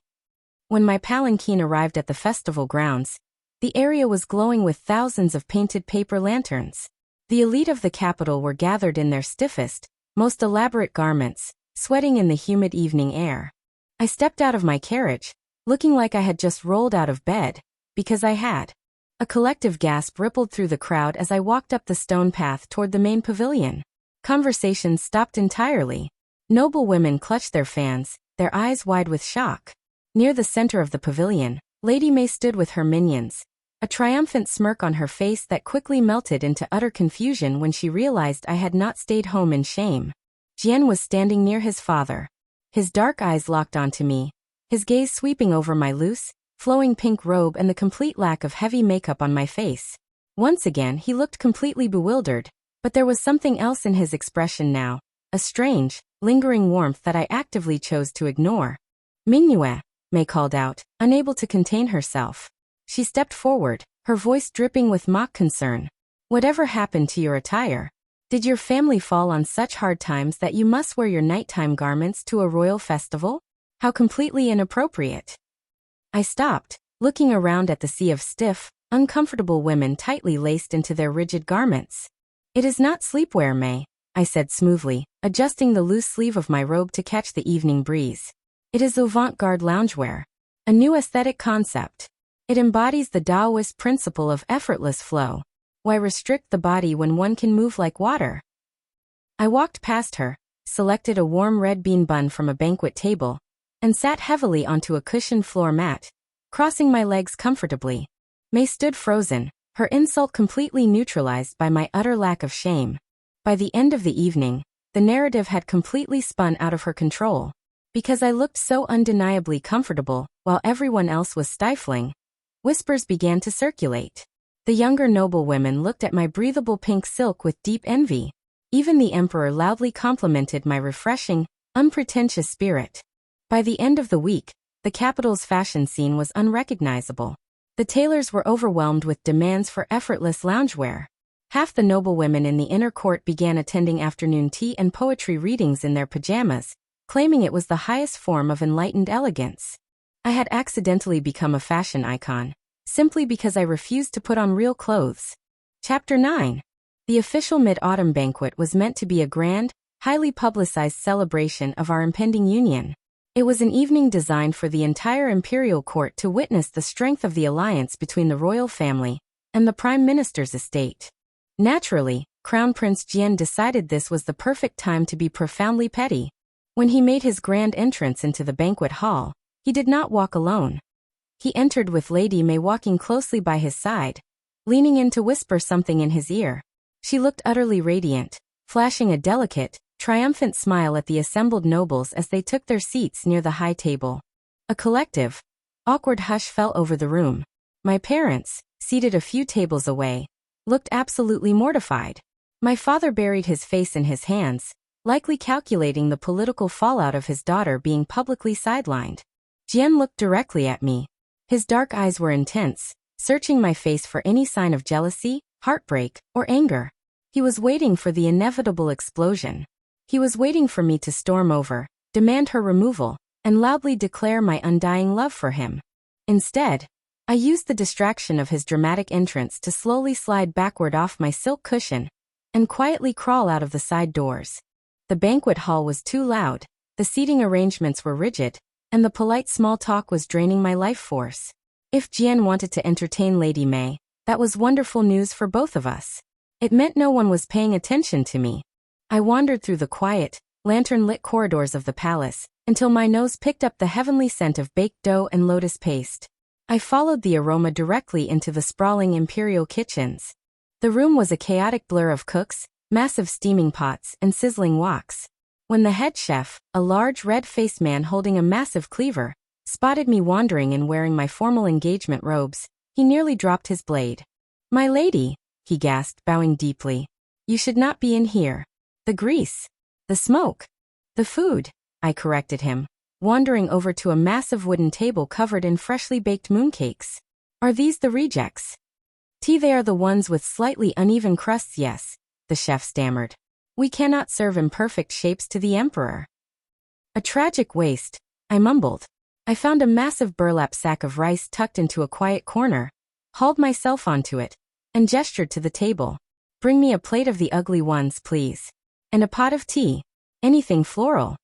When my palanquin arrived at the festival grounds, the area was glowing with thousands of painted paper lanterns. The elite of the capital were gathered in their stiffest, most elaborate garments, sweating in the humid evening air. I stepped out of my carriage, looking like I had just rolled out of bed, because I had. A collective gasp rippled through the crowd as I walked up the stone path toward the main pavilion. Conversations stopped entirely. Noble women clutched their fans, their eyes wide with shock. Near the center of the pavilion, Lady May stood with her minions, a triumphant smirk on her face that quickly melted into utter confusion when she realized I had not stayed home in shame. Jian was standing near his father. His dark eyes locked onto me, his gaze sweeping over my loose, flowing pink robe and the complete lack of heavy makeup on my face. Once again he looked completely bewildered, but there was something else in his expression now, a strange, lingering warmth that I actively chose to ignore. "Mingyue," May called out, unable to contain herself. She stepped forward, her voice dripping with mock concern. "Whatever happened to your attire? Did your family fall on such hard times that you must wear your nighttime garments to a royal festival? How completely inappropriate." I stopped, looking around at the sea of stiff, uncomfortable women tightly laced into their rigid garments. "It is not sleepwear, May," I said smoothly, adjusting the loose sleeve of my robe to catch the evening breeze. "It is avant-garde loungewear, a new aesthetic concept. It embodies the Taoist principle of effortless flow. Why restrict the body when one can move like water?" I walked past her, selected a warm red bean bun from a banquet table, and sat heavily onto a cushioned floor mat, crossing my legs comfortably. May stood frozen, her insult completely neutralized by my utter lack of shame. By the end of the evening, the narrative had completely spun out of her control. Because I looked so undeniably comfortable, while everyone else was stifling, whispers began to circulate. The younger noblewomen looked at my breathable pink silk with deep envy. Even the emperor loudly complimented my refreshing, unpretentious spirit. By the end of the week, the capital's fashion scene was unrecognizable. The tailors were overwhelmed with demands for effortless loungewear. Half the noblewomen in the inner court began attending afternoon tea and poetry readings in their pajamas, claiming it was the highest form of enlightened elegance. I had accidentally become a fashion icon, simply because I refused to put on real clothes. Chapter 9. The official Mid-Autumn banquet was meant to be a grand, highly publicized celebration of our impending union. It was an evening designed for the entire imperial court to witness the strength of the alliance between the royal family and the prime minister's estate. Naturally, Crown Prince Jian decided this was the perfect time to be profoundly petty. When he made his grand entrance into the banquet hall, he did not walk alone. He entered with Lady May walking closely by his side, leaning in to whisper something in his ear. She looked utterly radiant, flashing a delicate, triumphant smile at the assembled nobles as they took their seats near the high table. A collective, awkward hush fell over the room. My parents, seated a few tables away, looked absolutely mortified. My father buried his face in his hands, likely calculating the political fallout of his daughter being publicly sidelined. Jian looked directly at me. His dark eyes were intense, searching my face for any sign of jealousy, heartbreak, or anger. He was waiting for the inevitable explosion. He was waiting for me to storm over, demand her removal, and loudly declare my undying love for him. Instead, I used the distraction of his dramatic entrance to slowly slide backward off my silk cushion and quietly crawl out of the side doors. The banquet hall was too loud, the seating arrangements were rigid, and the polite small talk was draining my life force. If Jian wanted to entertain Lady May, that was wonderful news for both of us. It meant no one was paying attention to me. I wandered through the quiet, lantern-lit corridors of the palace, until my nose picked up the heavenly scent of baked dough and lotus paste. I followed the aroma directly into the sprawling imperial kitchens. The room was a chaotic blur of cooks, massive steaming pots, and sizzling woks. When the head chef, a large red-faced man holding a massive cleaver, spotted me wandering and wearing my formal engagement robes, he nearly dropped his blade. "My lady," he gasped, bowing deeply. "You should not be in here. The grease. The smoke. The food," I corrected him, wandering over to a massive wooden table covered in freshly baked mooncakes. "Are these the rejects?" "They are the ones with slightly uneven crusts, yes," the chef stammered. "We cannot serve imperfect shapes to the emperor." "A tragic waste," I mumbled. I found a massive burlap sack of rice tucked into a quiet corner, hauled myself onto it, and gestured to the table. "Bring me a plate of the ugly ones, please. And a pot of tea. Anything floral."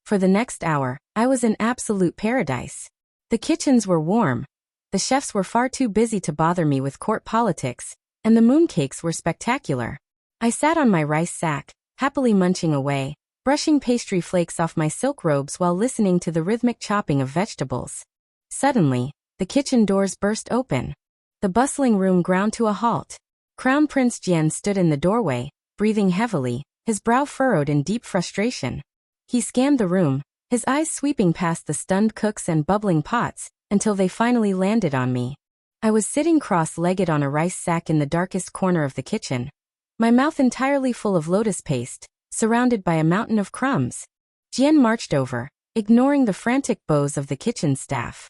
For the next hour, I was in absolute paradise. The kitchens were warm. The chefs were far too busy to bother me with court politics, and the mooncakes were spectacular. I sat on my rice sack, happily munching away, brushing pastry flakes off my silk robes while listening to the rhythmic chopping of vegetables. Suddenly, the kitchen doors burst open. The bustling room ground to a halt. Crown Prince Jian stood in the doorway, breathing heavily, his brow furrowed in deep frustration. He scanned the room, his eyes sweeping past the stunned cooks and bubbling pots, until they finally landed on me. I was sitting cross-legged on a rice sack in the darkest corner of the kitchen, my mouth entirely full of lotus paste, surrounded by a mountain of crumbs. Jian marched over, ignoring the frantic bows of the kitchen staff.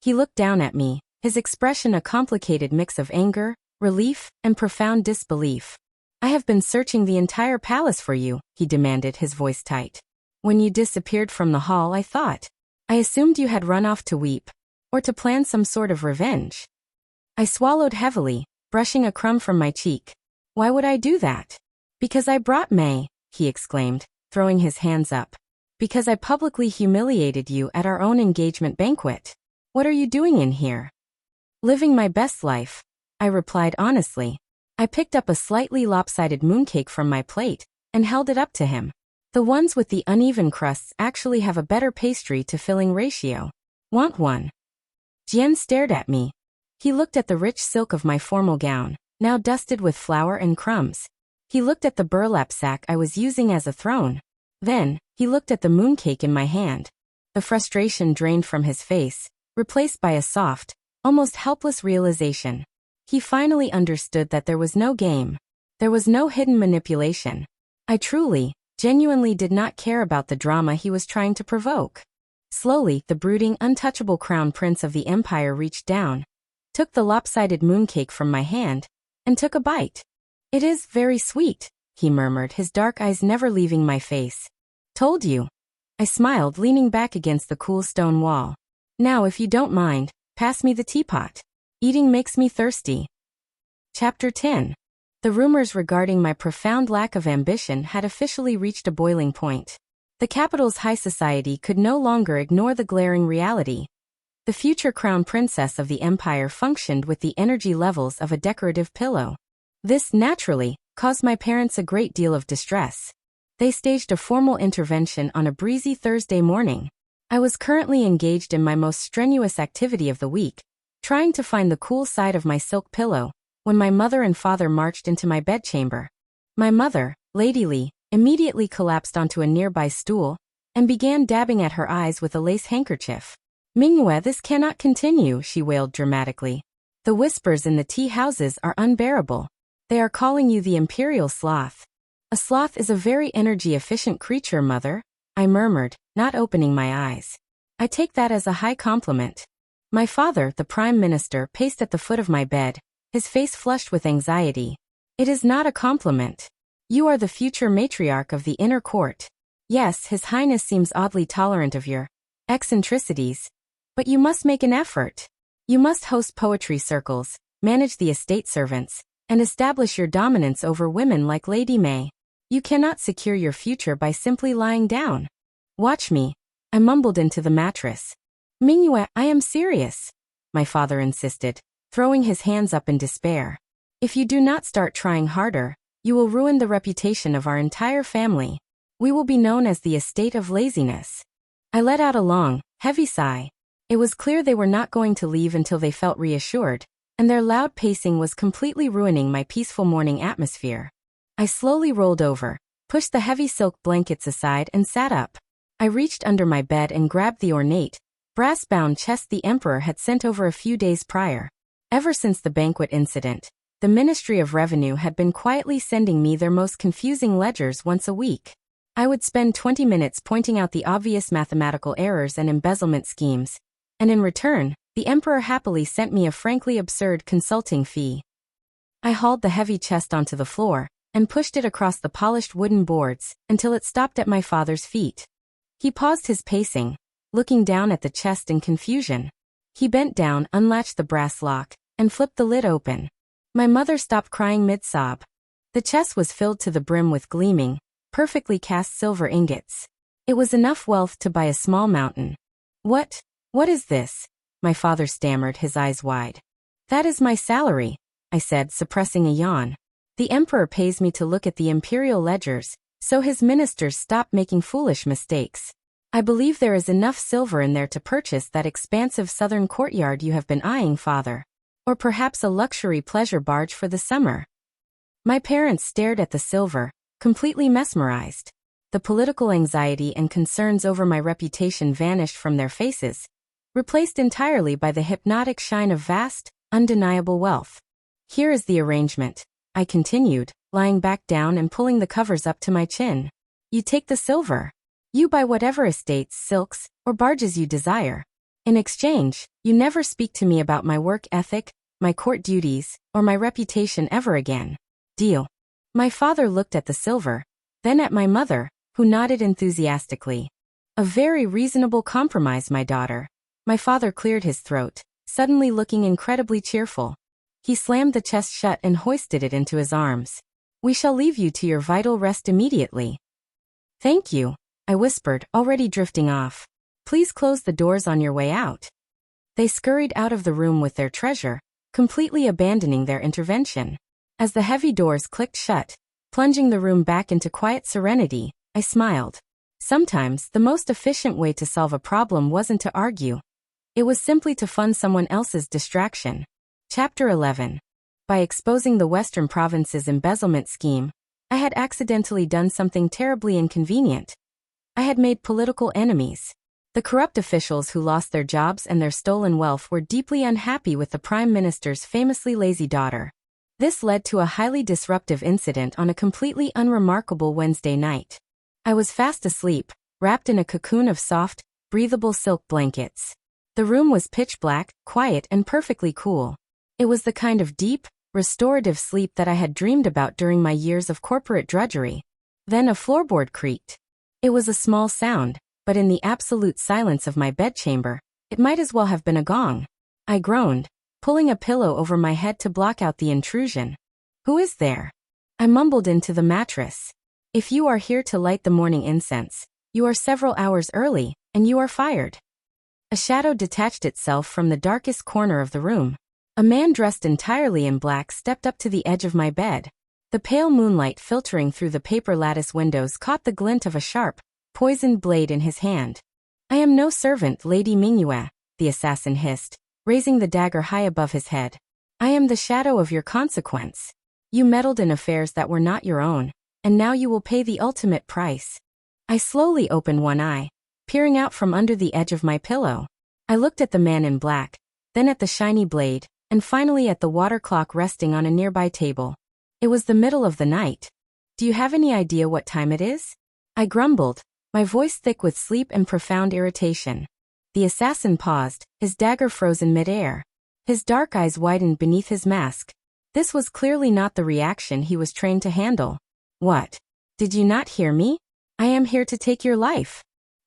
He looked down at me, his expression a complicated mix of anger, relief, and profound disbelief. "I have been searching the entire palace for you," he demanded, his voice tight. "When you disappeared from the hall, I thought. I assumed you had run off to weep, or to plan some sort of revenge." I swallowed heavily, brushing a crumb from my cheek. "Why would I do that?" "Because I brought May," he exclaimed, throwing his hands up. "Because I publicly humiliated you at our own engagement banquet. What are you doing in here?" "Living my best life," I replied honestly. I picked up a slightly lopsided mooncake from my plate and held it up to him. "The ones with the uneven crusts actually have a better pastry to filling ratio. Want one?" Jian stared at me. He looked at the rich silk of my formal gown, now dusted with flour and crumbs. He looked at the burlap sack I was using as a throne. Then, he looked at the mooncake in my hand. The frustration drained from his face, replaced by a soft, almost helpless realization. He finally understood that there was no game. There was no hidden manipulation. I truly, genuinely did not care about the drama he was trying to provoke. Slowly, the brooding, untouchable crown prince of the empire reached down, took the lopsided mooncake from my hand, and took a bite. "It is very sweet," he murmured, his dark eyes never leaving my face. "Told you." I smiled, leaning back against the cool stone wall. "Now, if you don't mind, pass me the teapot. Eating makes me thirsty." Chapter 10. The rumors regarding my profound lack of ambition had officially reached a boiling point. The capital's high society could no longer ignore the glaring reality. The future crown princess of the empire functioned with the energy levels of a decorative pillow. This, naturally, caused my parents a great deal of distress. They staged a formal intervention on a breezy Thursday morning. I was currently engaged in my most strenuous activity of the week, trying to find the cool side of my silk pillow, when my mother and father marched into my bedchamber. My mother, Lady Li, immediately collapsed onto a nearby stool and began dabbing at her eyes with a lace handkerchief. "Mingyue, this cannot continue," she wailed dramatically. "The whispers in the tea houses are unbearable. They are calling you the imperial sloth." "A sloth is a very energy-efficient creature, mother," I murmured, not opening my eyes. "I take that as a high compliment." My father, the prime minister, paced at the foot of my bed, his face flushed with anxiety. "It is not a compliment. You are the future matriarch of the inner court. Yes, His Highness seems oddly tolerant of your eccentricities. But you must make an effort. You must host poetry circles, manage the estate servants, and establish your dominance over women like Lady May. You cannot secure your future by simply lying down. Watch me," I mumbled into the mattress. "Mingyue, I am serious," my father insisted, throwing his hands up in despair. "If you do not start trying harder, you will ruin the reputation of our entire family. We will be known as the estate of laziness." I let out a long, heavy sigh. It was clear they were not going to leave until they felt reassured, and their loud pacing was completely ruining my peaceful morning atmosphere. I slowly rolled over, pushed the heavy silk blankets aside and sat up. I reached under my bed and grabbed the ornate, brass-bound chest the emperor had sent over a few days prior. Ever since the banquet incident, the Ministry of Revenue had been quietly sending me their most confusing ledgers once a week. I would spend 20 minutes pointing out the obvious mathematical errors and embezzlement schemes, and in return, the emperor happily sent me a frankly absurd consulting fee. I hauled the heavy chest onto the floor and pushed it across the polished wooden boards until it stopped at my father's feet. He paused his pacing, looking down at the chest in confusion. He bent down, unlatched the brass lock, and flipped the lid open. My mother stopped crying mid-sob. The chest was filled to the brim with gleaming, perfectly cast silver ingots. It was enough wealth to buy a small mountain. What is this?" my father stammered, his eyes wide. "That is my salary," I said, suppressing a yawn. "The emperor pays me to look at the imperial ledgers, so his ministers stop making foolish mistakes. I believe there is enough silver in there to purchase that expansive southern courtyard you have been eyeing, father. Or perhaps a luxury pleasure barge for the summer." My parents stared at the silver, completely mesmerized. The political anxiety and concerns over my reputation vanished from their faces, replaced entirely by the hypnotic shine of vast, undeniable wealth. "Here is the arrangement," I continued, lying back down and pulling the covers up to my chin. "You take the silver. You buy whatever estates, silks, or barges you desire. In exchange, you never speak to me about my work ethic, my court duties, or my reputation ever again. Deal?" My father looked at the silver, then at my mother, who nodded enthusiastically. "A very reasonable compromise, my daughter." My father cleared his throat, suddenly looking incredibly cheerful. He slammed the chest shut and hoisted it into his arms. "We shall leave you to your vital rest immediately." "Thank you," I whispered, already drifting off. "Please close the doors on your way out." They scurried out of the room with their treasure, completely abandoning their intervention. As the heavy doors clicked shut, plunging the room back into quiet serenity, I smiled. Sometimes, the most efficient way to solve a problem wasn't to argue. It was simply to fund someone else's distraction. Chapter 11. By exposing the Western Province's embezzlement scheme, I had accidentally done something terribly inconvenient. I had made political enemies. The corrupt officials who lost their jobs and their stolen wealth were deeply unhappy with the Prime Minister's famously lazy daughter. This led to a highly disruptive incident on a completely unremarkable Wednesday night. I was fast asleep, wrapped in a cocoon of soft, breathable silk blankets. The room was pitch black, quiet and perfectly cool. It was the kind of deep, restorative sleep that I had dreamed about during my years of corporate drudgery. Then a floorboard creaked. It was a small sound, but in the absolute silence of my bedchamber, it might as well have been a gong. I groaned, pulling a pillow over my head to block out the intrusion. "Who is there?" I mumbled into the mattress. "If you are here to light the morning incense, you are several hours early, and you are fired." A shadow detached itself from the darkest corner of the room. A man dressed entirely in black stepped up to the edge of my bed. The pale moonlight filtering through the paper lattice windows caught the glint of a sharp, poisoned blade in his hand. "I am no servant, Lady Mingyue," the assassin hissed, raising the dagger high above his head. "I am the shadow of your consequence. You meddled in affairs that were not your own, and now you will pay the ultimate price." I slowly opened one eye, peering out from under the edge of my pillow. I looked at the man in black, then at the shiny blade, and finally at the water clock resting on a nearby table. It was the middle of the night. "Do you have any idea what time it is?" I grumbled, my voice thick with sleep and profound irritation. The assassin paused, his dagger frozen mid-air. His dark eyes widened beneath his mask. This was clearly not the reaction he was trained to handle. "What? Did you not hear me? I am here to take your life."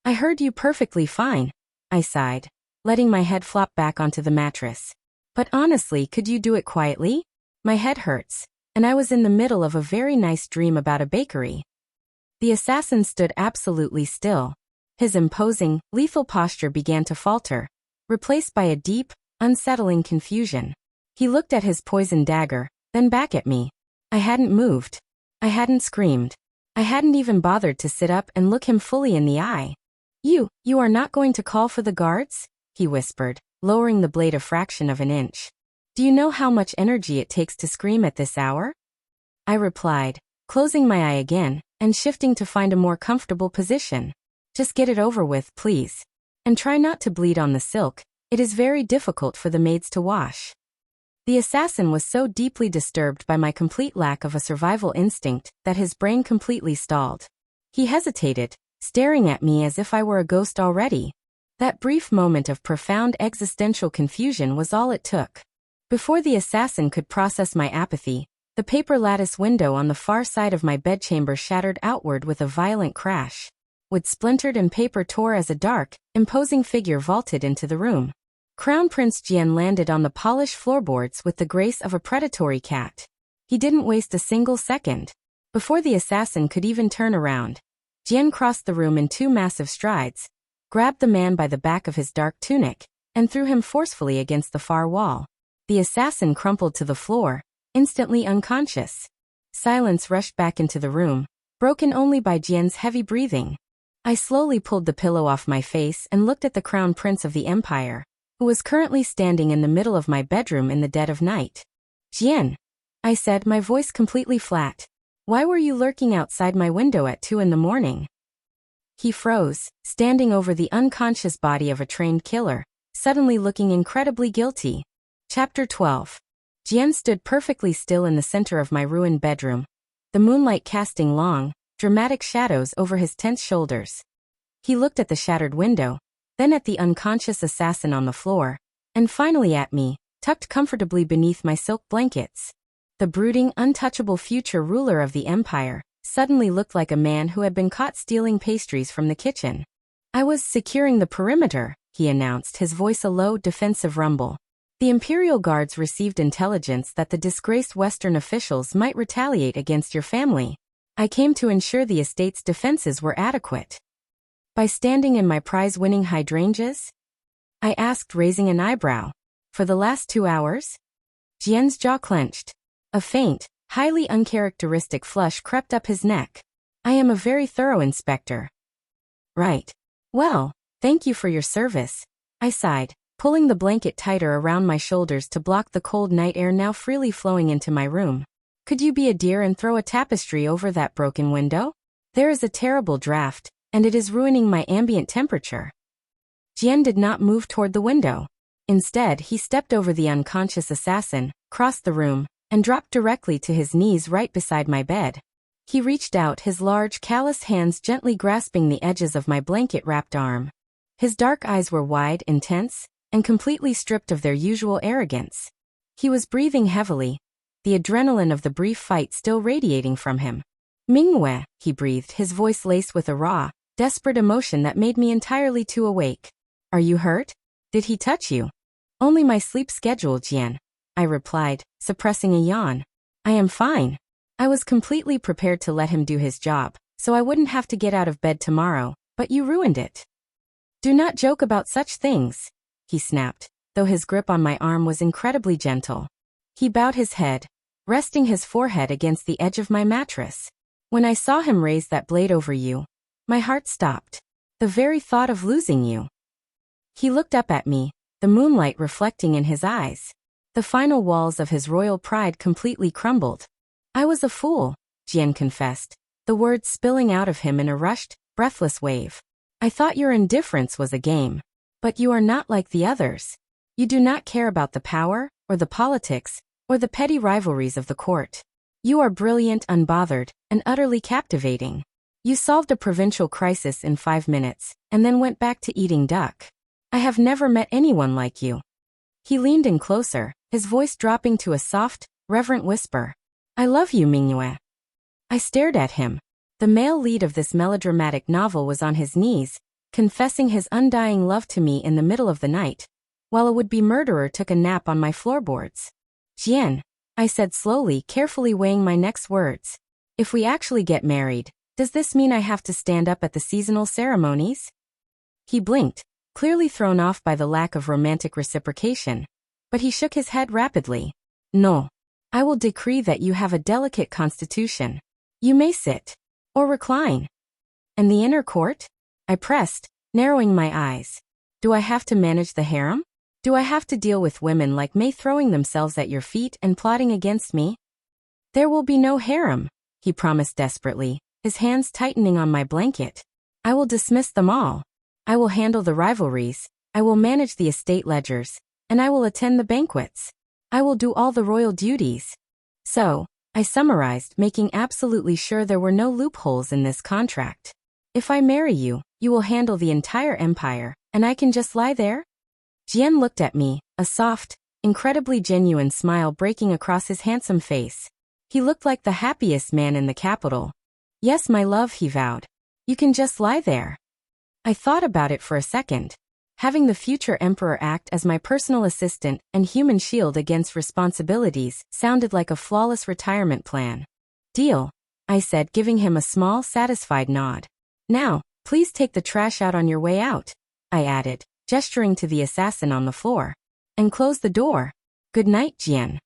"I heard you perfectly fine," I sighed, letting my head flop back onto the mattress. "But honestly, could you do it quietly? My head hurts, and I was in the middle of a very nice dream about a bakery." The assassin stood absolutely still. His imposing, lethal posture began to falter, replaced by a deep, unsettling confusion. He looked at his poisoned dagger, then back at me. I hadn't moved. I hadn't screamed. I hadn't even bothered to sit up and look him fully in the eye. You are not going to call for the guards?" he whispered, lowering the blade a fraction of an inch. "Do you know how much energy it takes to scream at this hour?" I replied, closing my eye again, and shifting to find a more comfortable position. "Just get it over with, please. And try not to bleed on the silk. It is very difficult for the maids to wash." The assassin was so deeply disturbed by my complete lack of a survival instinct that his brain completely stalled. He hesitated, staring at me as if I were a ghost already. That brief moment of profound existential confusion was all it took. Before the assassin could process my apathy, the paper lattice window on the far side of my bedchamber shattered outward with a violent crash. Wood splintered and paper tore as a dark, imposing figure vaulted into the room. Crown Prince Jian landed on the polished floorboards with the grace of a predatory cat. He didn't waste a single second. Before the assassin could even turn around, Jian crossed the room in 2 massive strides, grabbed the man by the back of his dark tunic, and threw him forcefully against the far wall. The assassin crumpled to the floor, instantly unconscious. Silence rushed back into the room, broken only by Jian's heavy breathing. I slowly pulled the pillow off my face and looked at the Crown Prince of the Empire, who was currently standing in the middle of my bedroom in the dead of night. "Jian," I said, my voice completely flat. "Why were you lurking outside my window at 2 in the morning?" He froze, standing over the unconscious body of a trained killer, suddenly looking incredibly guilty. Chapter 12. Jian stood perfectly still in the center of my ruined bedroom, the moonlight casting long, dramatic shadows over his tense shoulders. He looked at the shattered window, then at the unconscious assassin on the floor, and finally at me, tucked comfortably beneath my silk blankets. The brooding, untouchable future ruler of the empire suddenly looked like a man who had been caught stealing pastries from the kitchen. "I was securing the perimeter," he announced, his voice a low, defensive rumble. "The imperial guards received intelligence that the disgraced Western officials might retaliate against your family. I came to ensure the estate's defenses were adequate." "By standing in my prize-winning hydrangeas?" I asked, raising an eyebrow. "For the last 2 hours?" Jian's jaw clenched. A faint, highly uncharacteristic flush crept up his neck. "I am a very thorough inspector." "Right. Well, thank you for your service," I sighed, pulling the blanket tighter around my shoulders to block the cold night air now freely flowing into my room. "Could you be a dear and throw a tapestry over that broken window? There is a terrible draft, and it is ruining my ambient temperature." Jian did not move toward the window. Instead, he stepped over the unconscious assassin, crossed the room, and dropped directly to his knees right beside my bed. He reached out, his large, calloused hands gently grasping the edges of my blanket-wrapped arm. His dark eyes were wide, intense, and completely stripped of their usual arrogance. He was breathing heavily, the adrenaline of the brief fight still radiating from him. Mingyue, he breathed, his voice laced with a raw, desperate emotion that made me entirely too awake. Are you hurt? Did he touch you? Only my sleep schedule, Jian, I replied, suppressing a yawn. I am fine. I was completely prepared to let him do his job, so I wouldn't have to get out of bed tomorrow, but you ruined it. Do not joke about such things, he snapped, though his grip on my arm was incredibly gentle. He bowed his head, resting his forehead against the edge of my mattress. When I saw him raise that blade over you, my heart stopped. The very thought of losing you. He looked up at me, the moonlight reflecting in his eyes. The final walls of his royal pride completely crumbled. I was a fool, Jian confessed, the words spilling out of him in a rushed, breathless wave. I thought your indifference was a game. But you are not like the others. You do not care about the power, or the politics, or the petty rivalries of the court. You are brilliant, unbothered, and utterly captivating. You solved a provincial crisis in 5 minutes, and then went back to eating duck. I have never met anyone like you. He leaned in closer, his voice dropping to a soft, reverent whisper. I love you, Mingyue. I stared at him. The male lead of this melodramatic novel was on his knees, confessing his undying love to me in the middle of the night, while a would-be murderer took a nap on my floorboards. Jian, I said slowly, carefully weighing my next words. If we actually get married, does this mean I have to stand up at the seasonal ceremonies? He blinked, clearly thrown off by the lack of romantic reciprocation, but he shook his head rapidly. No. I will decree that you have a delicate constitution. You may sit. Or recline. And the inner court? I pressed, narrowing my eyes. Do I have to manage the harem? Do I have to deal with women like May throwing themselves at your feet and plotting against me? There will be no harem, he promised desperately, his hands tightening on my blanket. I will dismiss them all. I will handle the rivalries, I will manage the estate ledgers, and I will attend the banquets. I will do all the royal duties. So, I summarized, making absolutely sure there were no loopholes in this contract. If I marry you, you will handle the entire empire, and I can just lie there? Jian looked at me, a soft, incredibly genuine smile breaking across his handsome face. He looked like the happiest man in the capital. Yes, my love, he vowed. You can just lie there. I thought about it for a second. Having the future emperor act as my personal assistant and human shield against responsibilities sounded like a flawless retirement plan. Deal, I said, giving him a small, satisfied nod. Now, please take the trash out on your way out, I added, gesturing to the assassin on the floor. And close the door. Good night, Jian.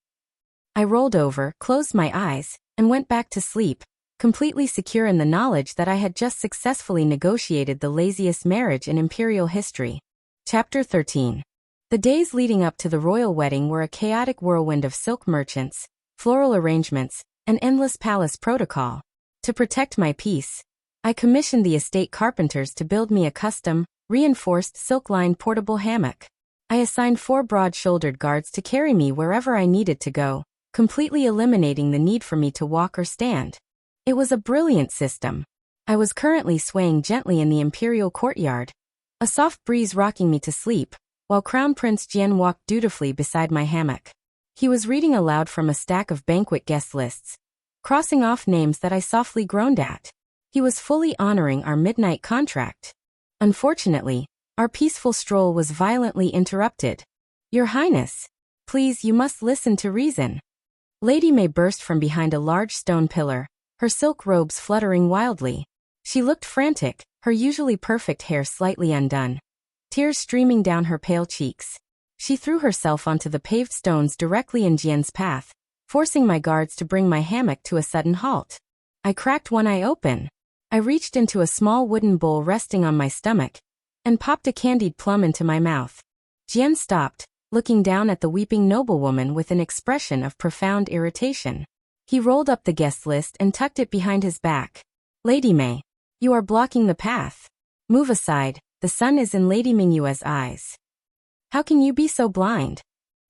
I rolled over, closed my eyes, and went back to sleep, completely secure in the knowledge that I had just successfully negotiated the laziest marriage in imperial history. Chapter 13. The days leading up to the royal wedding were a chaotic whirlwind of silk merchants, floral arrangements, and endless palace protocol. To protect my peace, I commissioned the estate carpenters to build me a custom, reinforced silk-lined portable hammock. I assigned 4 broad-shouldered guards to carry me wherever I needed to go, completely eliminating the need for me to walk or stand. It was a brilliant system. I was currently swaying gently in the imperial courtyard, a soft breeze rocking me to sleep, while Crown Prince Jian walked dutifully beside my hammock. He was reading aloud from a stack of banquet guest lists, crossing off names that I softly groaned at. He was fully honoring our midnight contract. Unfortunately, our peaceful stroll was violently interrupted. Your Highness, please, you must listen to reason. Lady May burst from behind a large stone pillar, her silk robes fluttering wildly. She looked frantic, her usually perfect hair slightly undone, tears streaming down her pale cheeks. She threw herself onto the paved stones directly in Jian's path, forcing my guards to bring my hammock to a sudden halt. I cracked one eye open. I reached into a small wooden bowl resting on my stomach, and popped a candied plum into my mouth. Jian stopped, looking down at the weeping noblewoman with an expression of profound irritation. He rolled up the guest list and tucked it behind his back. Lady May, you are blocking the path. Move aside, the sun is in Lady Mingyue's eyes. How can you be so blind?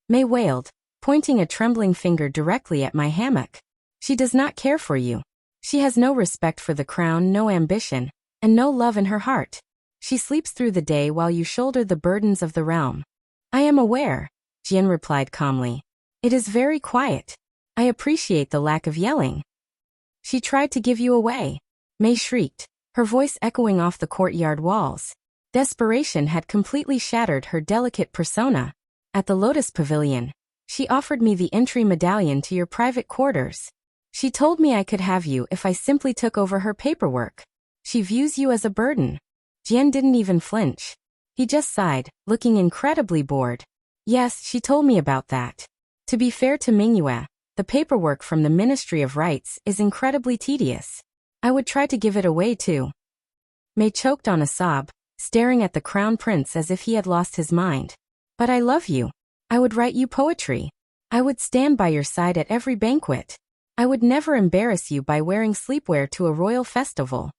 May wailed, pointing a trembling finger directly at my hammock. She does not care for you. She has no respect for the crown, no ambition, and no love in her heart. She sleeps through the day while you shoulder the burdens of the realm. I am aware, Jian replied calmly. It is very quiet. I appreciate the lack of yelling. She tried to give you away, Mei shrieked, her voice echoing off the courtyard walls. Desperation had completely shattered her delicate persona. At the Lotus Pavilion, she offered me the entry medallion to your private quarters. She told me I could have you if I simply took over her paperwork. She views you as a burden. Jian didn't even flinch. He just sighed, looking incredibly bored. Yes, she told me about that. To be fair to Mingyue, the paperwork from the Ministry of Rights is incredibly tedious. I would try to give it away too. Mei choked on a sob, staring at the Crown Prince as if he had lost his mind. But I love you. I would write you poetry. I would stand by your side at every banquet. I would never embarrass you by wearing sleepwear to a royal festival.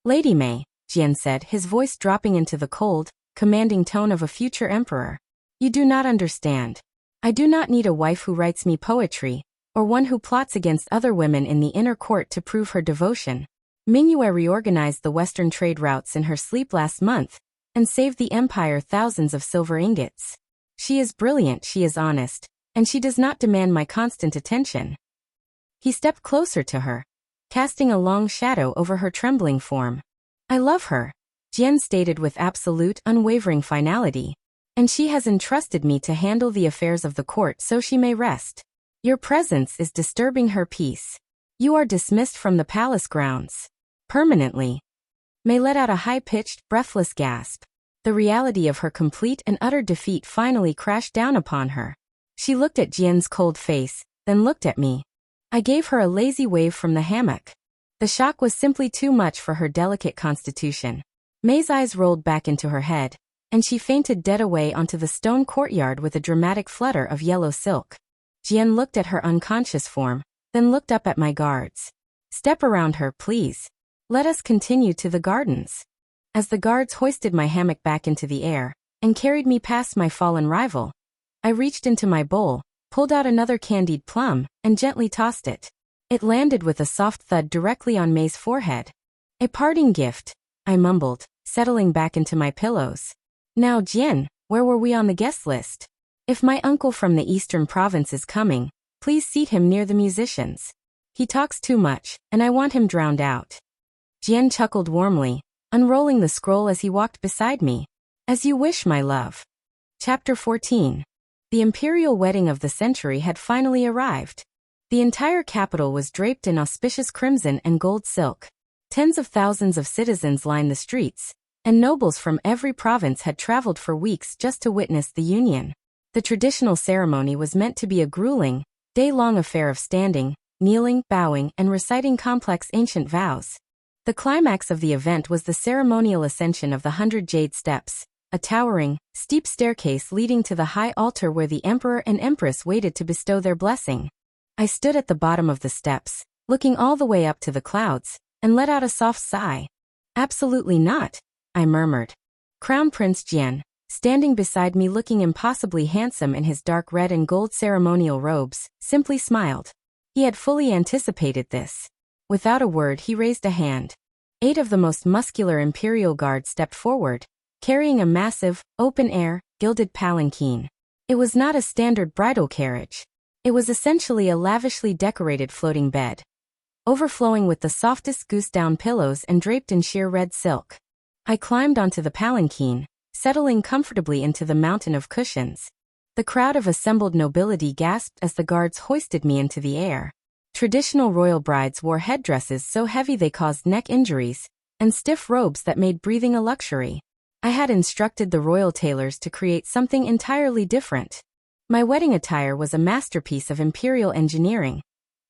Lady Mei, Jian said, his voice dropping into the cold, commanding tone of a future emperor. You do not understand. I do not need a wife who writes me poetry, or one who plots against other women in the inner court to prove her devotion. Mingyue reorganized the Western trade routes in her sleep last month, and saved the empire thousands of silver ingots. She is brilliant, she is honest, and she does not demand my constant attention. He stepped closer to her, casting a long shadow over her trembling form. I love her, Jian stated with absolute, unwavering finality, and she has entrusted me to handle the affairs of the court so she may rest. Your presence is disturbing her peace. You are dismissed from the palace grounds. Permanently. Mei let out a high-pitched, breathless gasp. The reality of her complete and utter defeat finally crashed down upon her. She looked at Jian's cold face, then looked at me. I gave her a lazy wave from the hammock. The shock was simply too much for her delicate constitution. Mei's eyes rolled back into her head, and she fainted dead away onto the stone courtyard with a dramatic flutter of yellow silk. Jian looked at her unconscious form, then looked up at my guards. Step around her, please. Let us continue to the gardens. As the guards hoisted my hammock back into the air, and carried me past my fallen rival, I reached into my bowl, pulled out another candied plum, and gently tossed it. It landed with a soft thud directly on Mei's forehead. A parting gift, I mumbled, settling back into my pillows. Now Jian, where were we on the guest list? If my uncle from the eastern province is coming, please seat him near the musicians. He talks too much, and I want him drowned out. Jian chuckled warmly, unrolling the scroll as he walked beside me. As you wish, my love. Chapter 14. The imperial wedding of the century had finally arrived. The entire capital was draped in auspicious crimson and gold silk. Tens of thousands of citizens lined the streets, and nobles from every province had traveled for weeks just to witness the union. The traditional ceremony was meant to be a grueling, day-long affair of standing, kneeling, bowing, and reciting complex ancient vows. The climax of the event was the ceremonial ascension of the 100 Jade Steps, a towering, steep staircase leading to the high altar where the emperor and empress waited to bestow their blessing. I stood at the bottom of the steps, looking all the way up to the clouds, and let out a soft sigh. Absolutely not, I murmured. Crown Prince Jian, standing beside me looking impossibly handsome in his dark red and gold ceremonial robes, simply smiled. He had fully anticipated this. Without a word he raised a hand. 8 of the most muscular imperial guards stepped forward, carrying a massive, open-air, gilded palanquin. It was not a standard bridal carriage. It was essentially a lavishly decorated floating bed, overflowing with the softest goose-down pillows and draped in sheer red silk. I climbed onto the palanquin, settling comfortably into the mountain of cushions. The crowd of assembled nobility gasped as the guards hoisted me into the air. Traditional royal brides wore headdresses so heavy they caused neck injuries, and stiff robes that made breathing a luxury. I had instructed the royal tailors to create something entirely different. My wedding attire was a masterpiece of imperial engineering.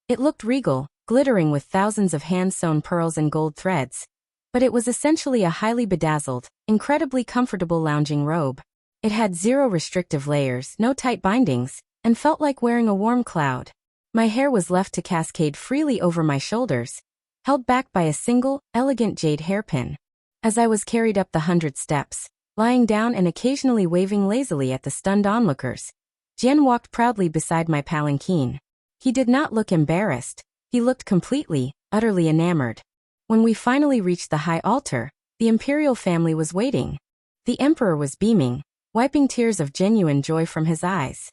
It looked regal, glittering with thousands of hand-sewn pearls and gold threads, but it was essentially a highly bedazzled, incredibly comfortable lounging robe. It had 0 restrictive layers, no tight bindings, and felt like wearing a warm cloud. My hair was left to cascade freely over my shoulders, held back by a single, elegant jade hairpin. As I was carried up the 100 steps, lying down and occasionally waving lazily at the stunned onlookers, Jian walked proudly beside my palanquin. He did not look embarrassed, He looked completely, utterly enamored. When we finally reached the high altar, the imperial family was waiting. The emperor was beaming, wiping tears of genuine joy from his eyes.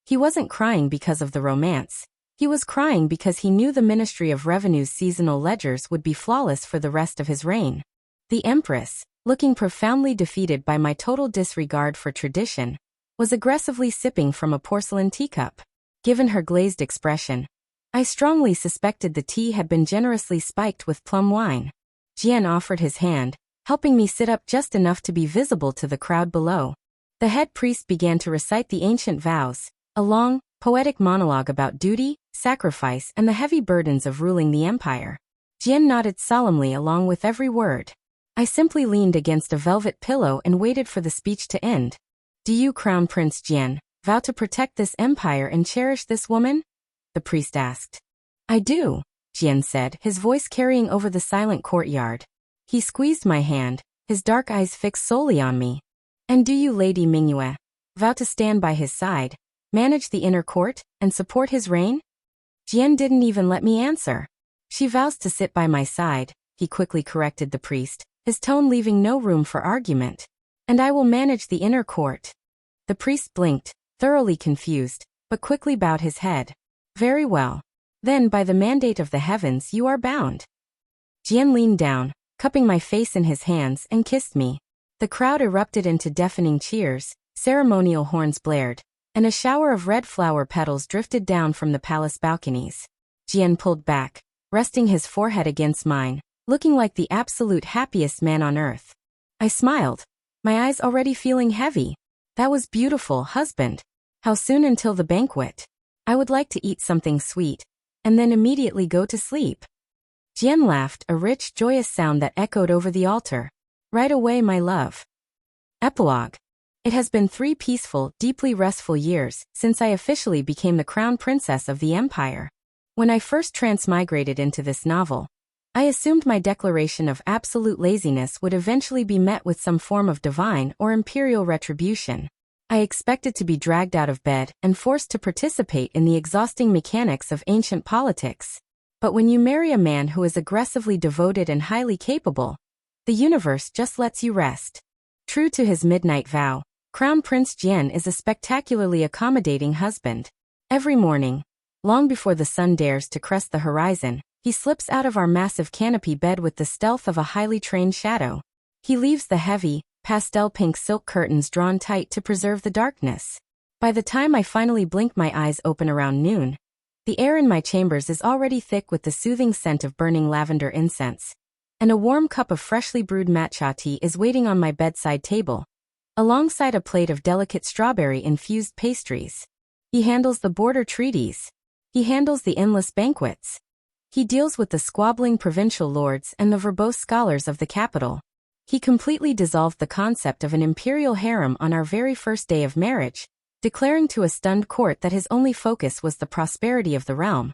He wasn't crying because of the romance. He was crying because he knew the Ministry of Revenue's seasonal ledgers would be flawless for the rest of his reign. The empress, looking profoundly defeated by my total disregard for tradition, was aggressively sipping from a porcelain teacup. Given her glazed expression, I strongly suspected the tea had been generously spiked with plum wine. Jian offered his hand, helping me sit up just enough to be visible to the crowd below. The head priest began to recite the ancient vows, a long, poetic monologue about duty, sacrifice, and the heavy burdens of ruling the empire. Jian nodded solemnly along with every word. I simply leaned against a velvet pillow and waited for the speech to end. Do you, Crown Prince Jian, vow to protect this empire and cherish this woman? The priest asked. I do, Jian said, his voice carrying over the silent courtyard. He squeezed my hand, his dark eyes fixed solely on me. And do you, Lady Mingyue, vow to stand by his side, manage the inner court, and support his reign? Jian didn't even let me answer. She vows to sit by my side, he quickly corrected the priest, his tone leaving no room for argument. And I will manage the inner court. The priest blinked, thoroughly confused, but quickly bowed his head. Very well. Then by the mandate of the heavens you are bound. Jian leaned down, cupping my face in his hands, and kissed me. The crowd erupted into deafening cheers, ceremonial horns blared, and a shower of red flower petals drifted down from the palace balconies. Jian pulled back, resting his forehead against mine, looking like the absolute happiest man on earth. I smiled, my eyes already feeling heavy. That was beautiful, husband. How soon until the banquet? I would like to eat something sweet, and then immediately go to sleep. Jian laughed, a rich, joyous sound that echoed over the altar. Right away, my love. Epilogue. It has been 3 peaceful, deeply restful years since I officially became the crown princess of the empire. When I first transmigrated into this novel, I assumed my declaration of absolute laziness would eventually be met with some form of divine or imperial retribution. I expected to be dragged out of bed and forced to participate in the exhausting mechanics of ancient politics. But when you marry a man who is aggressively devoted and highly capable, the universe just lets you rest. True to his midnight vow, Crown Prince Jian is a spectacularly accommodating husband. Every morning, long before the sun dares to crest the horizon, he slips out of our massive canopy bed with the stealth of a highly trained shadow. He leaves the heavy, pastel pink silk curtains drawn tight to preserve the darkness. By the time I finally blink my eyes open around noon, the air in my chambers is already thick with the soothing scent of burning lavender incense, and a warm cup of freshly brewed matcha tea is waiting on my bedside table, alongside a plate of delicate strawberry-infused pastries. He handles the border treaties. He handles the endless banquets. He deals with the squabbling provincial lords and the verbose scholars of the capital. He completely dissolved the concept of an imperial harem on our very first day of marriage, declaring to a stunned court that his only focus was the prosperity of the realm,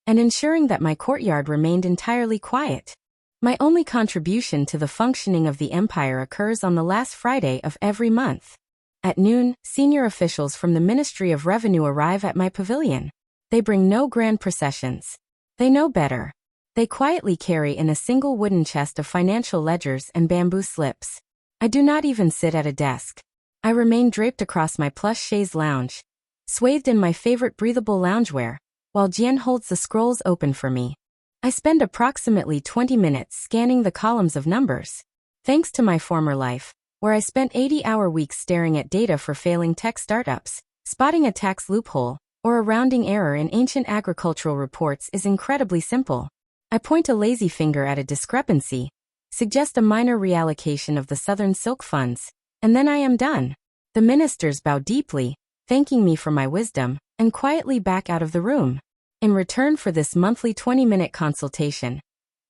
and ensuring that my courtyard remained entirely quiet. My only contribution to the functioning of the empire occurs on the last Friday of every month. At noon, senior officials from the Ministry of Revenue arrive at my pavilion. They bring no grand processions. They know better. They quietly carry in a single wooden chest of financial ledgers and bamboo slips. I do not even sit at a desk. I remain draped across my plush chaise lounge, swathed in my favorite breathable loungewear, while Jian holds the scrolls open for me. I spend approximately 20 minutes scanning the columns of numbers. Thanks to my former life, where I spent 80-hour weeks staring at data for failing tech startups, spotting a tax loophole, or a rounding error in ancient agricultural reports is incredibly simple. I point a lazy finger at a discrepancy, suggest a minor reallocation of the Southern Silk funds, and then I am done. The ministers bow deeply, thanking me for my wisdom, and quietly back out of the room. In return for this monthly 20-minute consultation,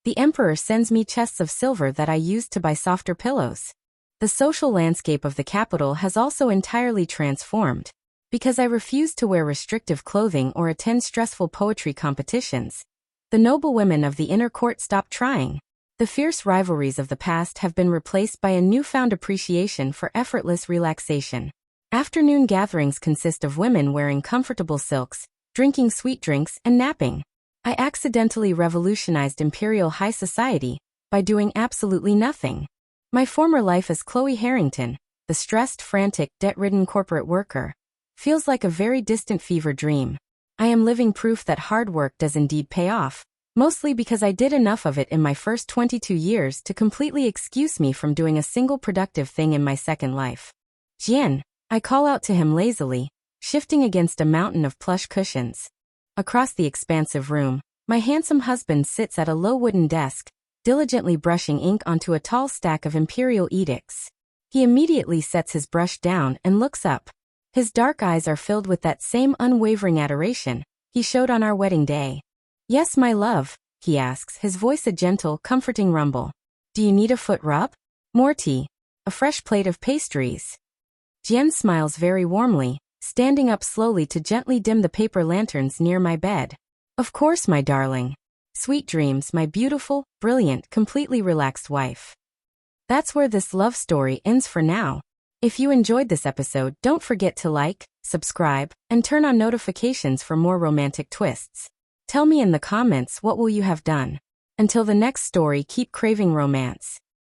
the emperor sends me chests of silver that I use to buy softer pillows. The social landscape of the capital has also entirely transformed. Because I refuse to wear restrictive clothing or attend stressful poetry competitions, the noble women of the inner court stop trying. The fierce rivalries of the past have been replaced by a newfound appreciation for effortless relaxation. Afternoon gatherings consist of women wearing comfortable silks, drinking sweet drinks, and napping. I accidentally revolutionized imperial high society by doing absolutely nothing. My former life as Chloe Harrington, the stressed, frantic, debt-ridden corporate worker, feels like a very distant fever dream. I am living proof that hard work does indeed pay off, mostly because I did enough of it in my first 22 years to completely excuse me from doing a single productive thing in my second life. Jian, I call out to him lazily, shifting against a mountain of plush cushions. Across the expansive room, my handsome husband sits at a low wooden desk, diligently brushing ink onto a tall stack of imperial edicts. He immediately sets his brush down and looks up. His dark eyes are filled with that same unwavering adoration he showed on our wedding day. "Yes, my love," he asks, his voice a gentle, comforting rumble. "Do you need a foot rub? More tea? A fresh plate of pastries?" Jian smiles very warmly, standing up slowly to gently dim the paper lanterns near my bed. "Of course, my darling. Sweet dreams, my beautiful, brilliant, completely relaxed wife." That's where this love story ends for now. If you enjoyed this episode, don't forget to like, subscribe, and turn on notifications for more romantic twists. Tell me in the comments what will you have done. Until the next story, keep craving romance.